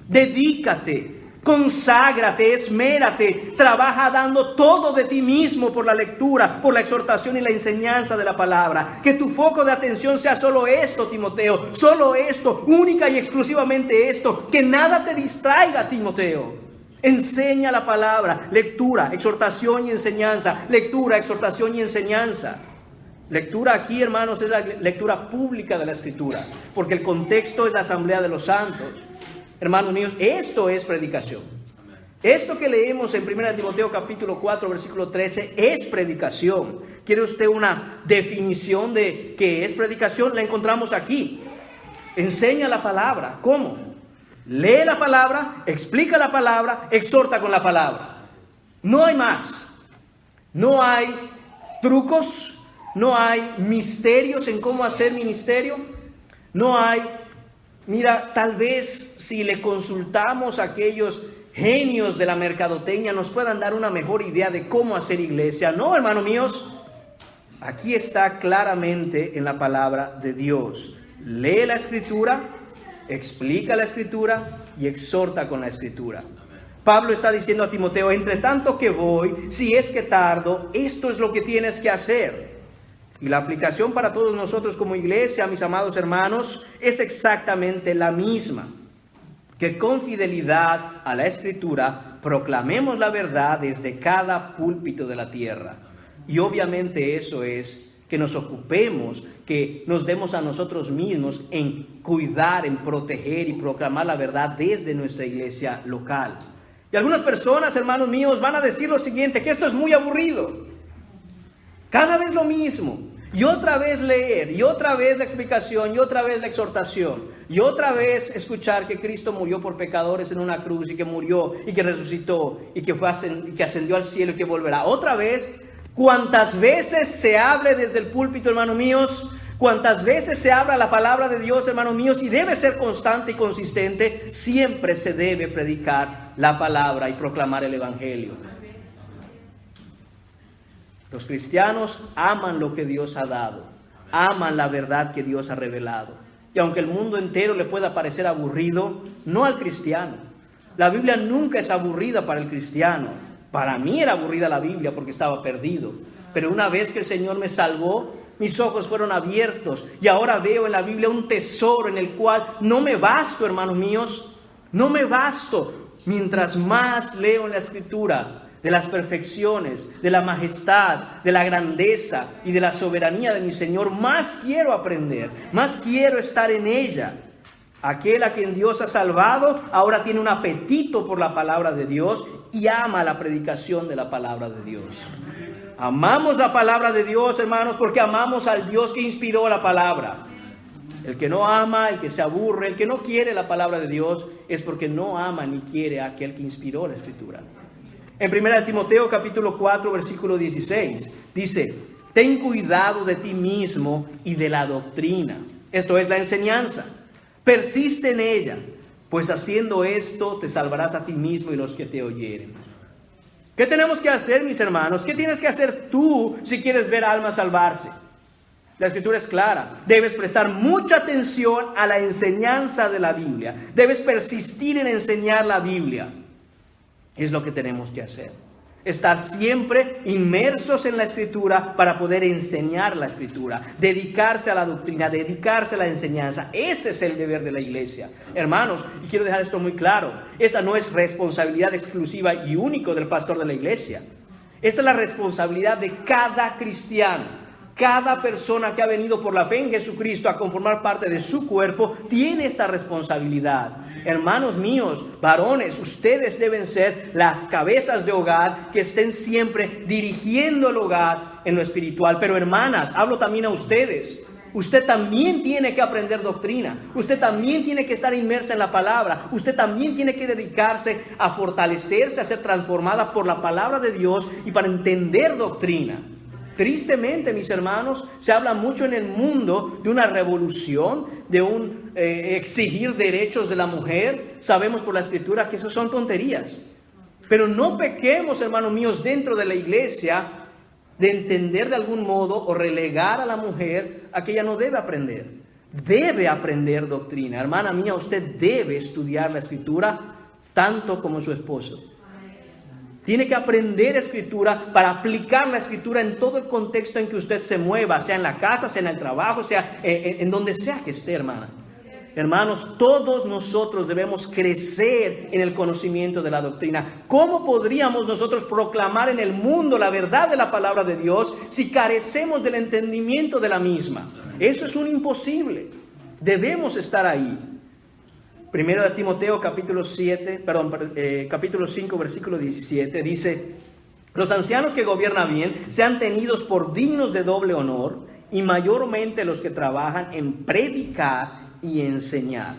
S1: dedícate, conságrate, esmérate, trabaja dando todo de ti mismo por la lectura, por la exhortación y la enseñanza de la palabra. Que tu foco de atención sea solo esto, Timoteo, solo esto, única y exclusivamente esto. Que nada te distraiga, Timoteo. Enseña la palabra, lectura, exhortación y enseñanza, lectura, exhortación y enseñanza. Lectura aquí, hermanos, es la lectura pública de la Escritura, porque el contexto es la asamblea de los santos. Hermanos míos, esto es predicación. Esto que leemos en 1 Timoteo capítulo 4, versículo 13, es predicación. ¿Quiere usted una definición de qué es predicación? La encontramos aquí. Enseña la palabra. ¿Cómo? Lee la palabra, explica la palabra, exhorta con la palabra. No hay más. No hay trucos, no hay misterios en cómo hacer ministerio. No hay... Mira, tal vez si le consultamos a aquellos genios de la mercadotecnia nos puedan dar una mejor idea de cómo hacer iglesia. No, hermanos míos, aquí está claramente en la palabra de Dios. Lee la Escritura, explica la Escritura y exhorta con la Escritura. Pablo está diciendo a Timoteo, entre tanto que voy, si es que tardo, esto es lo que tienes que hacer. Y la aplicación para todos nosotros como iglesia, mis amados hermanos, es exactamente la misma. Que con fidelidad a la Escritura proclamemos la verdad desde cada púlpito de la tierra. Y obviamente eso es que nos ocupemos, que nos demos a nosotros mismos en cuidar, en proteger y proclamar la verdad desde nuestra iglesia local. Y algunas personas, hermanos míos, van a decir lo siguiente, que esto es muy aburrido. Cada vez lo mismo. Y otra vez leer, y otra vez la explicación, y otra vez la exhortación, y otra vez escuchar que Cristo murió por pecadores en una cruz, y que murió, y que resucitó, y que ascendió al cielo, y que volverá. Otra vez, cuantas veces se hable desde el púlpito, hermanos míos, cuantas veces se abra la palabra de Dios, hermanos míos, y debe ser constante y consistente, siempre se debe predicar la palabra y proclamar el Evangelio. Los cristianos aman lo que Dios ha dado, aman la verdad que Dios ha revelado. Y aunque el mundo entero le pueda parecer aburrido, no al cristiano. La Biblia nunca es aburrida para el cristiano. Para mí era aburrida la Biblia porque estaba perdido. Pero una vez que el Señor me salvó, mis ojos fueron abiertos y ahora veo en la Biblia un tesoro en el cual no me basto, hermanos míos, no me basto. Mientras más leo en la Escritura de las perfecciones, de la majestad, de la grandeza y de la soberanía de mi Señor, más quiero aprender, más quiero estar en ella. Aquel a quien Dios ha salvado ahora tiene un apetito por la palabra de Dios y ama la predicación de la palabra de Dios. Amamos la palabra de Dios, hermanos, porque amamos al Dios que inspiró la palabra. El que no ama, el que se aburre, el que no quiere la palabra de Dios, es porque no ama ni quiere a aquel que inspiró la Escritura. En 1 Timoteo capítulo 4, versículo 16, dice, ten cuidado de ti mismo y de la doctrina. Esto es la enseñanza. Persiste en ella, pues haciendo esto te salvarás a ti mismo y los que te oyeren. ¿Qué tenemos que hacer, mis hermanos? ¿Qué tienes que hacer tú si quieres ver almas salvarse? La Escritura es clara. Debes prestar mucha atención a la enseñanza de la Biblia. Debes persistir en enseñar la Biblia. Es lo que tenemos que hacer. Estar siempre inmersos en la Escritura para poder enseñar la Escritura. Dedicarse a la doctrina, dedicarse a la enseñanza. Ese es el deber de la iglesia. Hermanos, y quiero dejar esto muy claro. Esa no es responsabilidad exclusiva y única del pastor de la iglesia. Esa es la responsabilidad de cada cristiano. Cada persona que ha venido por la fe en Jesucristo a conformar parte de su cuerpo tiene esta responsabilidad. Hermanos míos, varones, ustedes deben ser las cabezas de hogar que estén siempre dirigiendo el hogar en lo espiritual. Pero hermanas, hablo también a ustedes. Usted también tiene que aprender doctrina. Usted también tiene que estar inmersa en la palabra. Usted también tiene que dedicarse a fortalecerse, a ser transformada por la palabra de Dios y para entender doctrina. Tristemente, mis hermanos, se habla mucho en el mundo de una revolución, de un exigir derechos de la mujer. Sabemos por la Escritura que eso son tonterías. Pero no pequemos, hermanos míos, dentro de la iglesia de entender de algún modo o relegar a la mujer a que ella no debe aprender. Debe aprender doctrina. Hermana mía, usted debe estudiar la Escritura tanto como su esposo. Tiene que aprender Escritura para aplicar la Escritura en todo el contexto en que usted se mueva, sea en la casa, sea en el trabajo, sea en donde sea que esté, hermana. Hermanos, todos nosotros debemos crecer en el conocimiento de la doctrina. ¿Cómo podríamos nosotros proclamar en el mundo la verdad de la palabra de Dios si carecemos del entendimiento de la misma? Eso es un imposible. Debemos estar ahí. Primero de Timoteo capítulo 5 versículo 17 dice: los ancianos que gobiernan bien sean tenidos por dignos de doble honor, y mayormente los que trabajan en predicar y enseñar.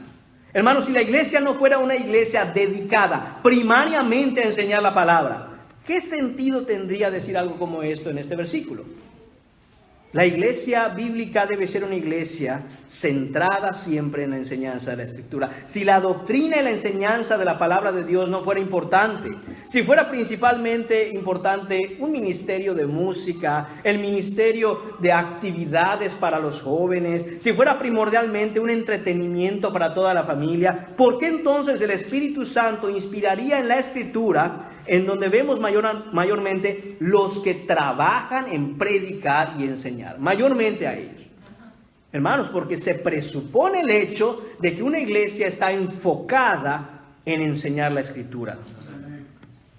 S1: Hermanos, si la iglesia no fuera una iglesia dedicada primariamente a enseñar la palabra, ¿qué sentido tendría decir algo como esto en este versículo? La iglesia bíblica debe ser una iglesia centrada siempre en la enseñanza de la Escritura. Si la doctrina y la enseñanza de la palabra de Dios no fuera importante, si fuera principalmente importante un ministerio de música, el ministerio de actividades para los jóvenes, si fuera primordialmente un entretenimiento para toda la familia, ¿por qué entonces el Espíritu Santo inspiraría en la Escritura, en donde vemos mayormente los que trabajan en predicar y enseñar, mayormente a ellos? Hermanos, porque se presupone el hecho de que una iglesia está enfocada en enseñar la Escritura.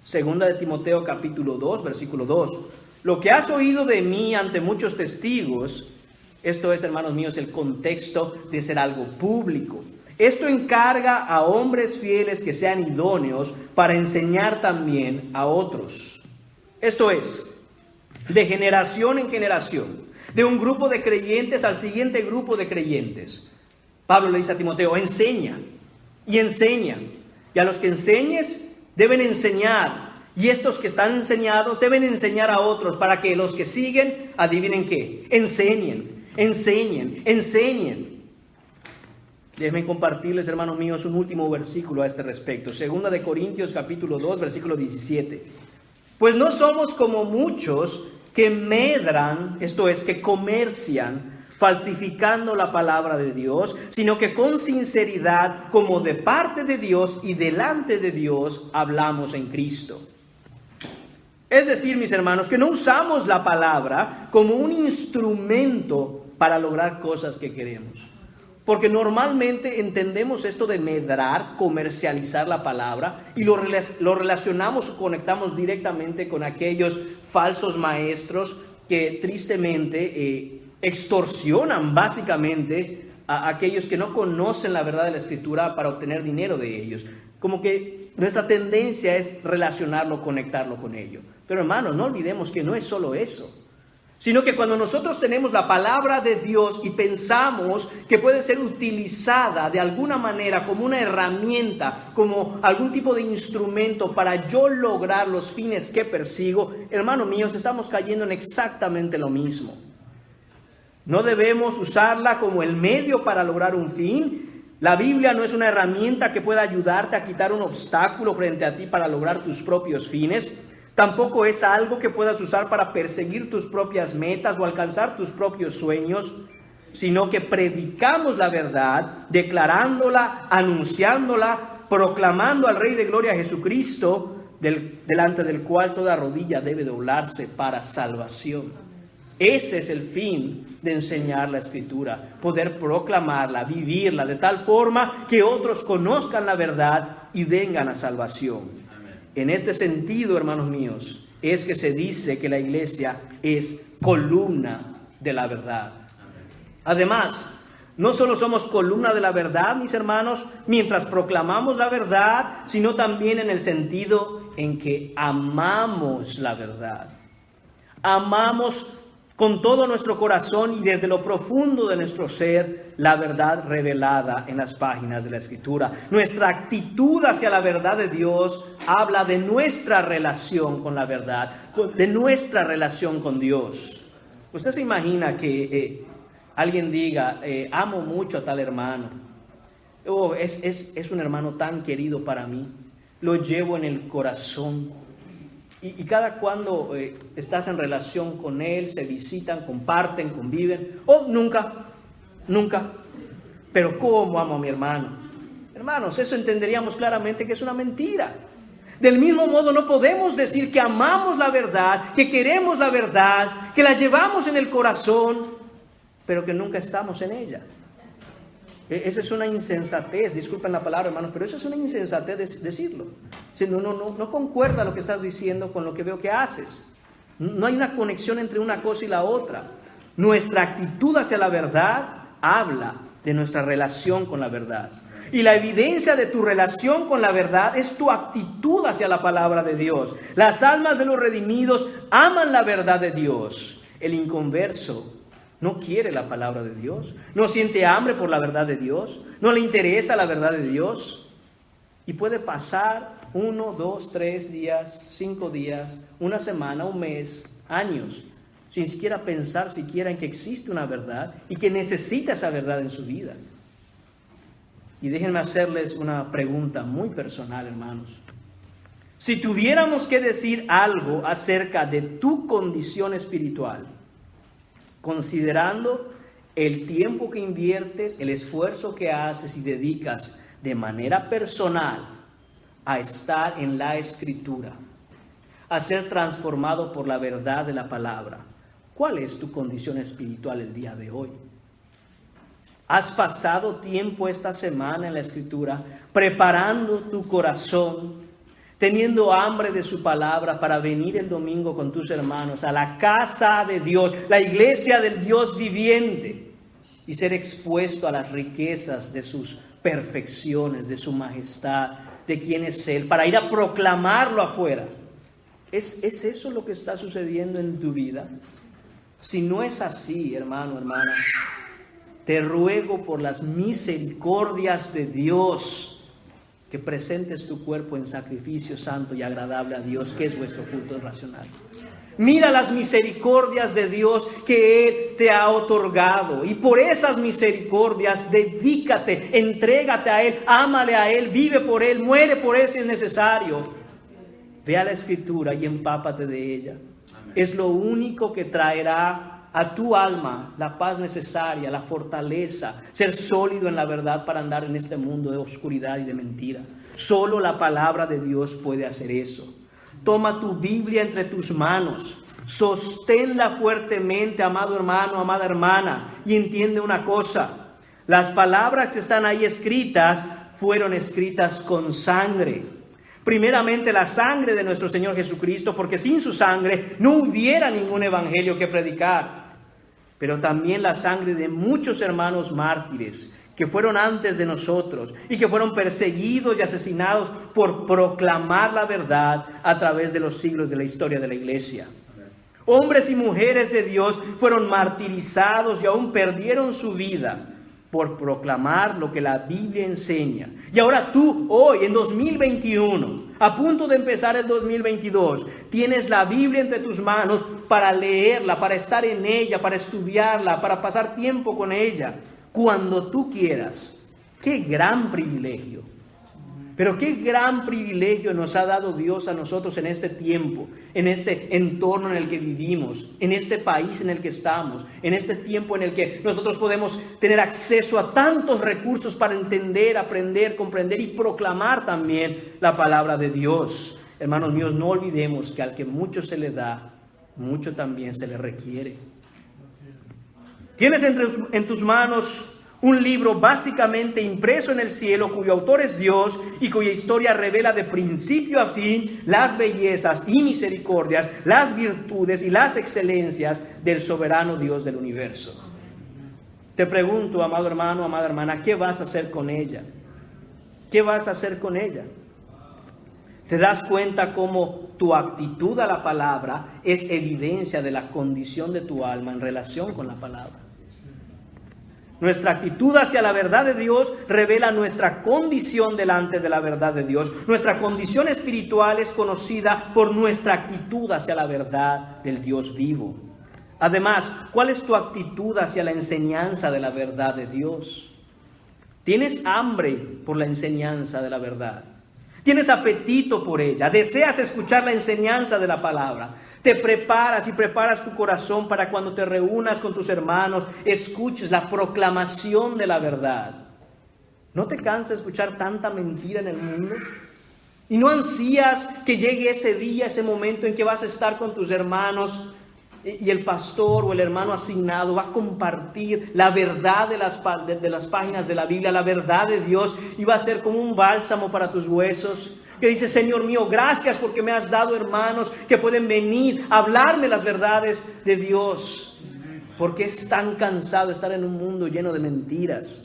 S1: Segunda de Timoteo capítulo 2, versículo 2. Lo que has oído de mí ante muchos testigos, esto es, hermanos míos, el contexto de ser algo público. Esto encarga a hombres fieles que sean idóneos para enseñar también a otros. Esto es, de generación en generación, de un grupo de creyentes al siguiente grupo de creyentes. Pablo le dice a Timoteo, enseña y enseña. Y a los que enseñes deben enseñar. Y estos que están enseñados deben enseñar a otros para que los que siguen, adivinen qué, enseñen. Déjenme compartirles, hermanos míos, un último versículo a este respecto. Segunda de Corintios capítulo 2, versículo 17. Pues no somos como muchos que medran, esto es, que comercian, falsificando la palabra de Dios, sino que con sinceridad, como de parte de Dios y delante de Dios, hablamos en Cristo. Es decir, mis hermanos, que no usamos la palabra como un instrumento para lograr cosas que queremos. Porque normalmente entendemos esto de medrar, comercializar la palabra, y lo relacionamos o conectamos directamente con aquellos falsos maestros que tristemente extorsionan básicamente a aquellos que no conocen la verdad de la Escritura para obtener dinero de ellos. Como que nuestra tendencia es relacionarlo, conectarlo con ello. Pero hermanos, no olvidemos que no es solo eso, sino que cuando nosotros tenemos la palabra de Dios y pensamos que puede ser utilizada de alguna manera como una herramienta, como algún tipo de instrumento para yo lograr los fines que persigo, hermanos míos, estamos cayendo en exactamente lo mismo. No debemos usarla como el medio para lograr un fin. La Biblia no es una herramienta que pueda ayudarte a quitar un obstáculo frente a ti para lograr tus propios fines. Tampoco es algo que puedas usar para perseguir tus propias metas o alcanzar tus propios sueños, sino que predicamos la verdad, declarándola, anunciándola, proclamando al Rey de Gloria Jesucristo, delante del cual toda rodilla debe doblarse para salvación. Ese es el fin de enseñar la Escritura, poder proclamarla, vivirla de tal forma que otros conozcan la verdad y vengan a salvación. En este sentido, hermanos míos, es que se dice que la iglesia es columna de la verdad. Además, no solo somos columna de la verdad, mis hermanos, mientras proclamamos la verdad, sino también en el sentido en que amamos la verdad. Amamos con todo nuestro corazón y desde lo profundo de nuestro ser la verdad revelada en las páginas de la Escritura. Nuestra actitud hacia la verdad de Dios habla de nuestra relación con la verdad, de nuestra relación con Dios. Usted se imagina que alguien diga, amo mucho a tal hermano, es un hermano tan querido para mí, lo llevo en el corazón. Y cada cuando estás en relación con él, se visitan, comparten, conviven. Nunca. Pero ¿cómo amo a mi hermano? Hermanos, eso entenderíamos claramente que es una mentira. Del mismo modo, no podemos decir que amamos la verdad, que queremos la verdad, que la llevamos en el corazón, pero que nunca estamos en ella. Esa es una insensatez, disculpen la palabra, hermanos, pero eso es una insensatez decirlo. No concuerda lo que estás diciendo con lo que veo que haces. No hay una conexión entre una cosa y la otra. Nuestra actitud hacia la verdad habla de nuestra relación con la verdad. Y la evidencia de tu relación con la verdad es tu actitud hacia la palabra de Dios. Las almas de los redimidos aman la verdad de Dios. El inconverso no quiere la palabra de Dios, no siente hambre por la verdad de Dios, no le interesa la verdad de Dios. Y puede pasar 1, 2, 3 días, 5 días, una semana, un mes, años, sin siquiera pensar siquiera en que existe una verdad y que necesita esa verdad en su vida. Y déjenme hacerles una pregunta muy personal, hermanos. Si tuviéramos que decir algo acerca de tu condición espiritual, considerando el tiempo que inviertes, el esfuerzo que haces y dedicas de manera personal a estar en la Escritura, a ser transformado por la verdad de la palabra, ¿cuál es tu condición espiritual el día de hoy? ¿Has pasado tiempo esta semana en la Escritura preparando tu corazón, teniendo hambre de su palabra para venir el domingo con tus hermanos a la casa de Dios, la iglesia del Dios viviente, y ser expuesto a las riquezas de sus perfecciones, de su majestad, de quién es Él, para ir a proclamarlo afuera? ¿Es eso lo que está sucediendo en tu vida? Si no es así, hermano, hermana, te ruego por las misericordias de Dios que presentes tu cuerpo en sacrificio santo y agradable a Dios, que es vuestro culto racional. Mira las misericordias de Dios que Él te ha otorgado, y por esas misericordias dedícate, entrégate a Él, ámale a Él, vive por Él, muere por Él si es necesario. Ve a la Escritura y empápate de ella. Amén. Es lo único que traerá a tu alma la paz necesaria, la fortaleza, ser sólido en la verdad para andar en este mundo de oscuridad y de mentira. Solo la palabra de Dios puede hacer eso. Toma tu Biblia entre tus manos, sosténla fuertemente, amado hermano, amada hermana, y entiende una cosa: las palabras que están ahí escritas fueron escritas con sangre. Primeramente la sangre de nuestro Señor Jesucristo, porque sin su sangre no hubiera ningún evangelio que predicar. Pero también la sangre de muchos hermanos mártires que fueron antes de nosotros y que fueron perseguidos y asesinados por proclamar la verdad a través de los siglos de la historia de la iglesia. Hombres y mujeres de Dios fueron martirizados y aún perdieron su vida por proclamar lo que la Biblia enseña. Y ahora tú, hoy, en 2021, a punto de empezar el 2022, tienes la Biblia entre tus manos para leerla, para estar en ella, para estudiarla, para pasar tiempo con ella, cuando tú quieras. ¡Qué gran privilegio! Pero qué gran privilegio nos ha dado Dios a nosotros en este tiempo, en este entorno en el que vivimos, en este país en el que estamos, en este tiempo en el que nosotros podemos tener acceso a tantos recursos para entender, aprender, comprender y proclamar también la palabra de Dios. Hermanos míos, no olvidemos que al que mucho se le da, mucho también se le requiere. Tienes en tus manos un libro básicamente impreso en el cielo, cuyo autor es Dios y cuya historia revela de principio a fin las bellezas y misericordias, las virtudes y las excelencias del soberano Dios del universo. Te pregunto, amado hermano, amada hermana, ¿qué vas a hacer con ella? ¿Qué vas a hacer con ella? ¿Te das cuenta cómo tu actitud a la palabra es evidencia de la condición de tu alma en relación con la palabra? Nuestra actitud hacia la verdad de Dios revela nuestra condición delante de la verdad de Dios. Nuestra condición espiritual es conocida por nuestra actitud hacia la verdad del Dios vivo. Además, ¿cuál es tu actitud hacia la enseñanza de la verdad de Dios? ¿Tienes hambre por la enseñanza de la verdad? ¿Tienes apetito por ella? ¿Deseas escuchar la enseñanza de la palabra? Te preparas y preparas tu corazón para cuando te reúnas con tus hermanos, escuches la proclamación de la verdad. ¿No te cansa escuchar tanta mentira en el mundo? ¿Y no ansías que llegue ese día, ese momento en que vas a estar con tus hermanos y el pastor o el hermano asignado va a compartir la verdad de las páginas de la Biblia, la verdad de Dios, y va a ser como un bálsamo para tus huesos? Que dice: Señor mío, gracias porque me has dado hermanos que pueden venir a hablarme las verdades de Dios. Porque es tan cansado estar en un mundo lleno de mentiras.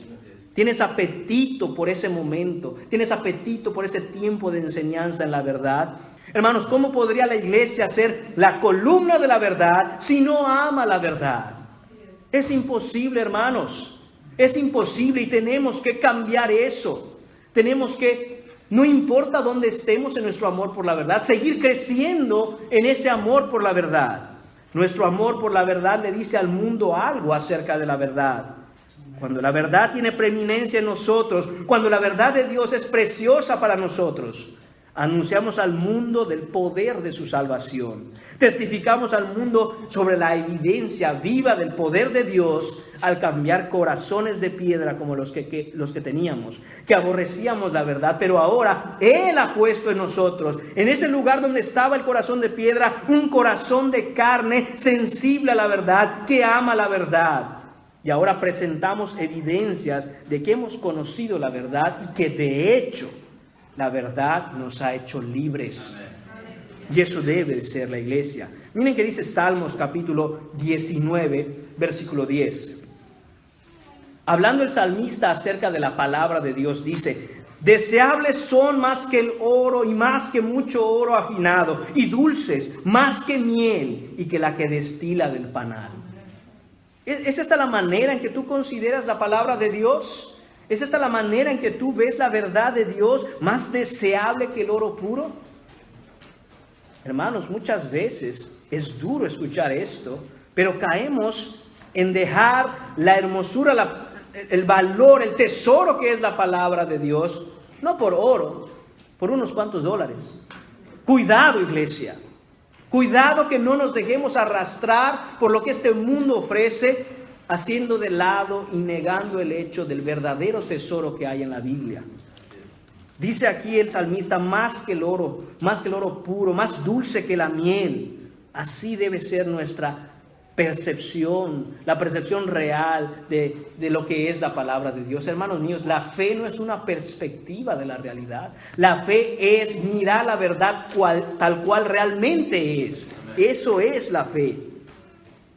S1: Tienes apetito por ese momento, tienes apetito por ese tiempo de enseñanza en la verdad. Hermanos, ¿cómo podría la iglesia ser la columna de la verdad si no ama la verdad? Es imposible, hermanos. Es imposible y tenemos que cambiar eso. Tenemos que, no importa dónde estemos en nuestro amor por la verdad, seguir creciendo en ese amor por la verdad. Nuestro amor por la verdad le dice al mundo algo acerca de la verdad. Cuando la verdad tiene preeminencia en nosotros, cuando la verdad de Dios es preciosa para nosotros, anunciamos al mundo del poder de su salvación. Testificamos al mundo sobre la evidencia viva del poder de Dios al cambiar corazones de piedra como los que teníamos, que aborrecíamos la verdad, pero ahora Él ha puesto en nosotros, en ese lugar donde estaba el corazón de piedra, un corazón de carne sensible a la verdad, que ama la verdad. Y ahora presentamos evidencias de que hemos conocido la verdad y que de hecho la verdad nos ha hecho libres. Y eso debe de ser la iglesia. Miren que dice Salmos capítulo 19, versículo 10. Hablando el salmista acerca de la palabra de Dios, dice: deseables son más que el oro y más que mucho oro afinado, y dulces más que miel y que la que destila del panal. ¿Es esta la manera en que tú consideras la palabra de Dios? ¿Es esta la manera en que tú ves la verdad de Dios más deseable que el oro puro? Hermanos, muchas veces es duro escuchar esto, pero caemos en dejar la hermosura, el valor, el tesoro que es la palabra de Dios, no por oro, por unos cuantos dólares. Cuidado, iglesia. Cuidado que no nos dejemos arrastrar por lo que este mundo ofrece, haciendo de lado y negando el hecho del verdadero tesoro que hay en la Biblia. Dice aquí el salmista: más que el oro puro, más dulce que la miel. Así debe ser nuestra percepción, la percepción real de lo que es la palabra de Dios. Hermanos míos, la fe no es una perspectiva de la realidad. La fe es mirar la verdad tal cual realmente es. Eso es la fe.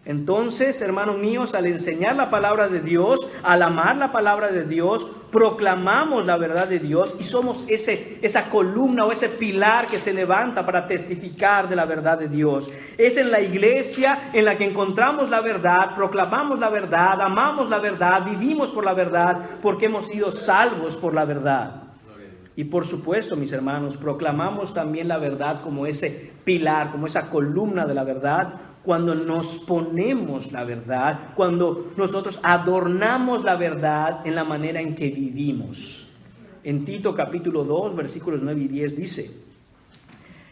S1: Entonces, hermanos míos, al enseñar la palabra de Dios, al amar la palabra de Dios, proclamamos la verdad de Dios y somos esa columna o ese pilar que se levanta para testificar de la verdad de Dios. Es en la iglesia en la que encontramos la verdad, proclamamos la verdad, amamos la verdad, vivimos por la verdad, porque hemos sido salvos por la verdad. Y por supuesto, mis hermanos, proclamamos también la verdad como ese pilar, como esa columna de la verdad, cuando nos ponemos la verdad, cuando nosotros adornamos la verdad en la manera en que vivimos. En Tito capítulo 2, versículos 9 y 10 dice: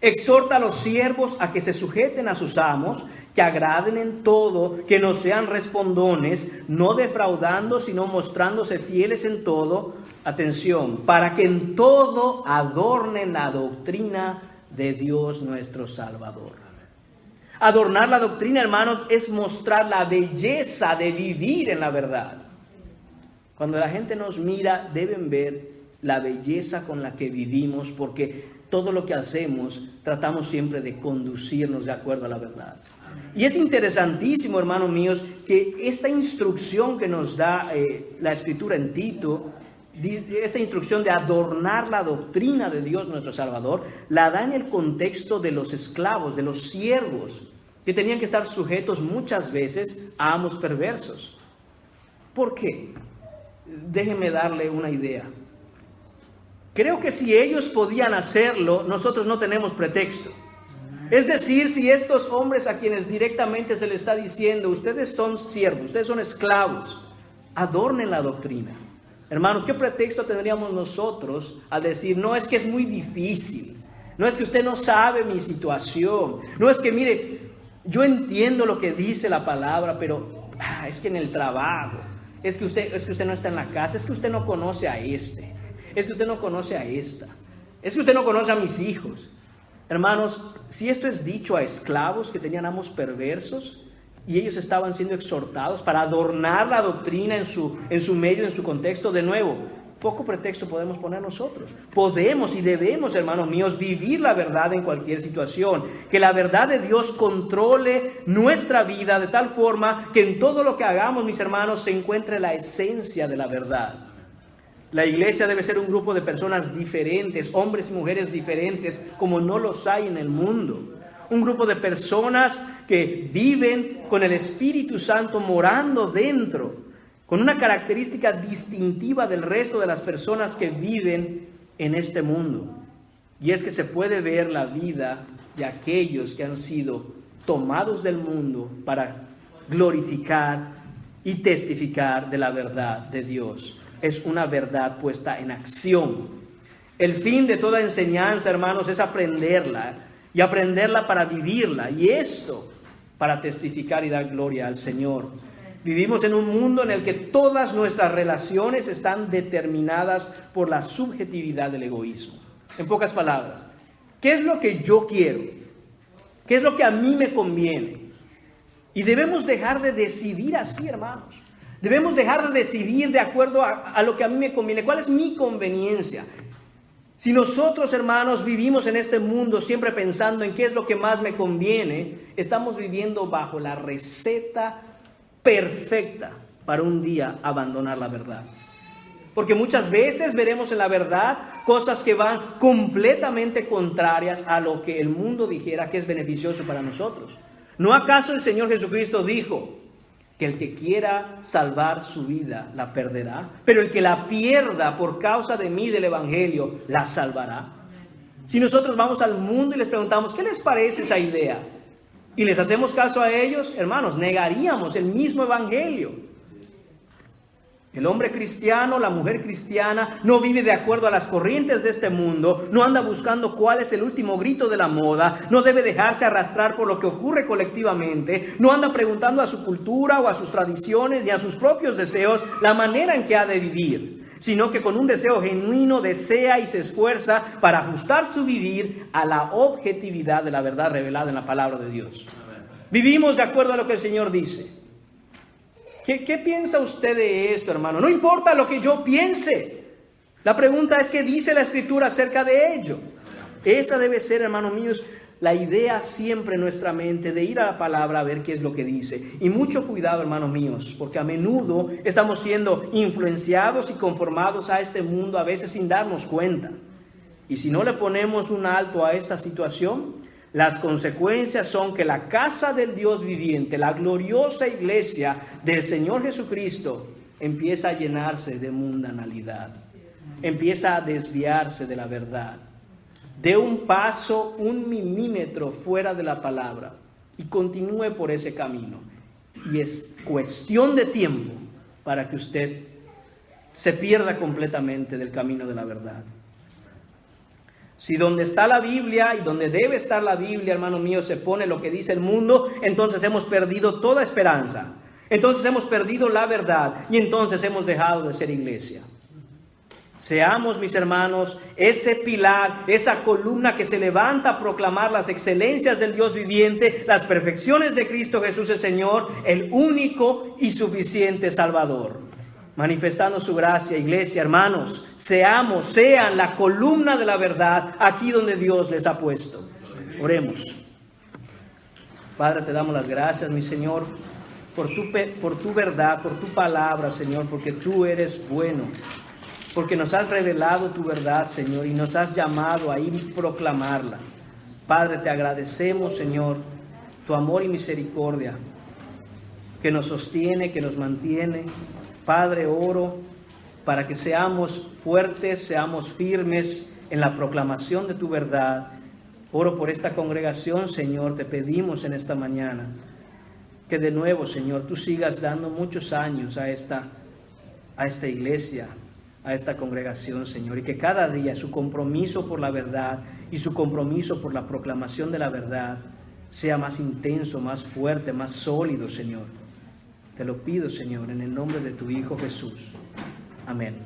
S1: exhorta a los siervos a que se sujeten a sus amos, que agraden en todo, que no sean respondones, no defraudando, sino mostrándose fieles en todo. Atención, para que en todo adornen la doctrina de Dios nuestro Salvador. Adornar la doctrina, hermanos, es mostrar la belleza de vivir en la verdad. Cuando la gente nos mira, deben ver la belleza con la que vivimos, porque todo lo que hacemos tratamos siempre de conducirnos de acuerdo a la verdad. Y es interesantísimo, hermanos míos, que esta instrucción que nos da la Escritura en Tito, esta instrucción de adornar la doctrina de Dios nuestro Salvador, la da en el contexto de los esclavos, de los siervos, que tenían que estar sujetos muchas veces a amos perversos. ¿Por qué? Déjenme darle una idea. Creo que si ellos podían hacerlo, nosotros no tenemos pretexto. Es decir, si estos hombres a quienes directamente se les está diciendo: ustedes son siervos, ustedes son esclavos, adornen la doctrina. Hermanos, ¿qué pretexto tendríamos nosotros al decir: no, es que es muy difícil, no, es que usted no sabe mi situación, no, es que mire, yo entiendo lo que dice la palabra, pero es que en el trabajo, es que usted no está en la casa, es que usted no conoce a este, es que usted no conoce a esta, es que usted no conoce a mis hijos? Hermanos, si esto es dicho a esclavos que tenían amos perversos, y ellos estaban siendo exhortados para adornar la doctrina en su medio, en su contexto, de nuevo, poco pretexto podemos poner nosotros. Podemos y debemos, hermanos míos, vivir la verdad en cualquier situación. Que la verdad de Dios controle nuestra vida de tal forma que en todo lo que hagamos, mis hermanos, se encuentre la esencia de la verdad. La iglesia debe ser un grupo de personas diferentes, hombres y mujeres diferentes, como no los hay en el mundo. Un grupo de personas que viven con el Espíritu Santo morando dentro, con una característica distintiva del resto de las personas que viven en este mundo. Y es que se puede ver la vida de aquellos que han sido tomados del mundo para glorificar y testificar de la verdad de Dios. Es una verdad puesta en acción. El fin de toda enseñanza, hermanos, es aprenderla y aprenderla para vivirla, y esto para testificar y dar gloria al Señor. Vivimos en un mundo en el que todas nuestras relaciones están determinadas por la subjetividad del egoísmo. En pocas palabras, ¿qué es lo que yo quiero? ¿Qué es lo que a mí me conviene? Y debemos dejar de decidir así, hermanos. Debemos dejar de decidir de acuerdo a lo que a mí me conviene. ¿Cuál es mi conveniencia? Si nosotros, hermanos, vivimos en este mundo siempre pensando en qué es lo que más me conviene, estamos viviendo bajo la receta perfecta para un día abandonar la verdad. Porque muchas veces veremos en la verdad cosas que van completamente contrarias a lo que el mundo dijera que es beneficioso para nosotros. ¿No acaso el Señor Jesucristo dijo que el que quiera salvar su vida la perderá, pero el que la pierda por causa de mí, del Evangelio, la salvará? Si nosotros vamos al mundo y les preguntamos, ¿qué les parece esa idea? Y les hacemos caso a ellos, hermanos, negaríamos el mismo Evangelio. El hombre cristiano, la mujer cristiana, no vive de acuerdo a las corrientes de este mundo, no anda buscando cuál es el último grito de la moda, no debe dejarse arrastrar por lo que ocurre colectivamente, no anda preguntando a su cultura o a sus tradiciones ni a sus propios deseos la manera en que ha de vivir, sino que con un deseo genuino desea y se esfuerza para ajustar su vivir a la objetividad de la verdad revelada en la palabra de Dios. Vivimos de acuerdo a lo que el Señor dice. ¿Qué piensa usted de esto, hermano? No importa lo que yo piense. La pregunta es ¿qué dice la Escritura acerca de ello? Esa debe ser, hermanos míos, la idea siempre en nuestra mente de ir a la palabra a ver qué es lo que dice. Y mucho cuidado, hermanos míos, porque a menudo estamos siendo influenciados y conformados a este mundo a veces sin darnos cuenta. Y si no le ponemos un alto a esta situación, las consecuencias son que la casa del Dios viviente, la gloriosa iglesia del Señor Jesucristo, empieza a llenarse de mundanalidad, empieza a desviarse de la verdad. Dé un paso, un milímetro fuera de la palabra y continúe por ese camino. Y es cuestión de tiempo para que usted se pierda completamente del camino de la verdad. Si donde está la Biblia y donde debe estar la Biblia, hermano mío, se pone lo que dice el mundo, entonces hemos perdido toda esperanza. Entonces hemos perdido la verdad y entonces hemos dejado de ser iglesia. Seamos, mis hermanos, ese pilar, esa columna que se levanta a proclamar las excelencias del Dios viviente, las perfecciones de Cristo Jesús el Señor, el único y suficiente Salvador. Manifestando su gracia, iglesia, hermanos, sean la columna de la verdad aquí donde Dios les ha puesto. Oremos. Padre, te damos las gracias, mi Señor, por tu verdad, por tu palabra, Señor, porque tú eres bueno, porque nos has revelado tu verdad, Señor, y nos has llamado a ir y proclamarla. Padre, te agradecemos, Señor, tu amor y misericordia, que nos sostiene, que nos mantiene. Padre, oro para que seamos fuertes, seamos firmes en la proclamación de tu verdad. Oro por esta congregación, Señor, te pedimos en esta mañana que de nuevo, Señor, tú sigas dando muchos años a esta iglesia, a esta congregación, Señor, y que cada día su compromiso por la verdad y su compromiso por la proclamación de la verdad sea más intenso, más fuerte, más sólido, Señor. Te lo pido, Señor, en el nombre de tu Hijo Jesús. Amén.